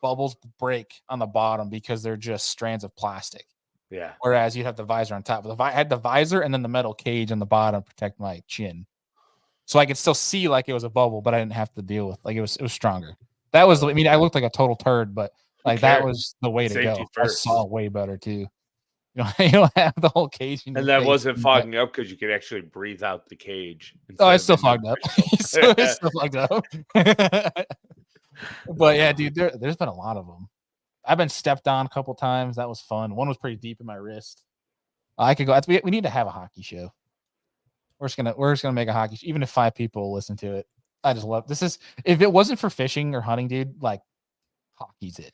bubbles break on the bottom because they're just strands of plastic. Yeah. Whereas you'd have the visor on top. I had the visor and then the metal cage on the bottom to protect my chin, so I could still see like it was a bubble, but I didn't have to deal with it was stronger. That was. I mean, I looked like a total turd, but like that was the way to Safety go. First. I saw way better too. You don't have the whole cage. And that wasn't fogging up because you could actually breathe out the cage. Oh, it's still fogged up. It's still fogged up. But yeah, dude, there's been a lot of them. I've been stepped on a couple times. That was fun. One was pretty deep in my wrist. I could go. We need to have a hockey show. We're just gonna make a hockey show, even if 5 people listen to it. I just love this. If it wasn't for fishing or hunting, dude, like hockey's it.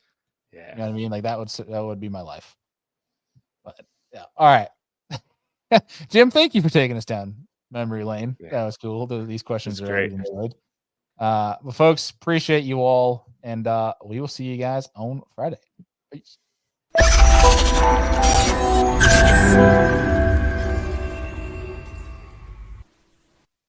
Yeah, you know what I mean. Like that would be my life. But yeah, all right, Jim. Thank you for taking us down memory lane. Yeah. That was cool. These questions are great. Enjoyed. But folks, appreciate you all, and we will see you guys on Friday. Peace.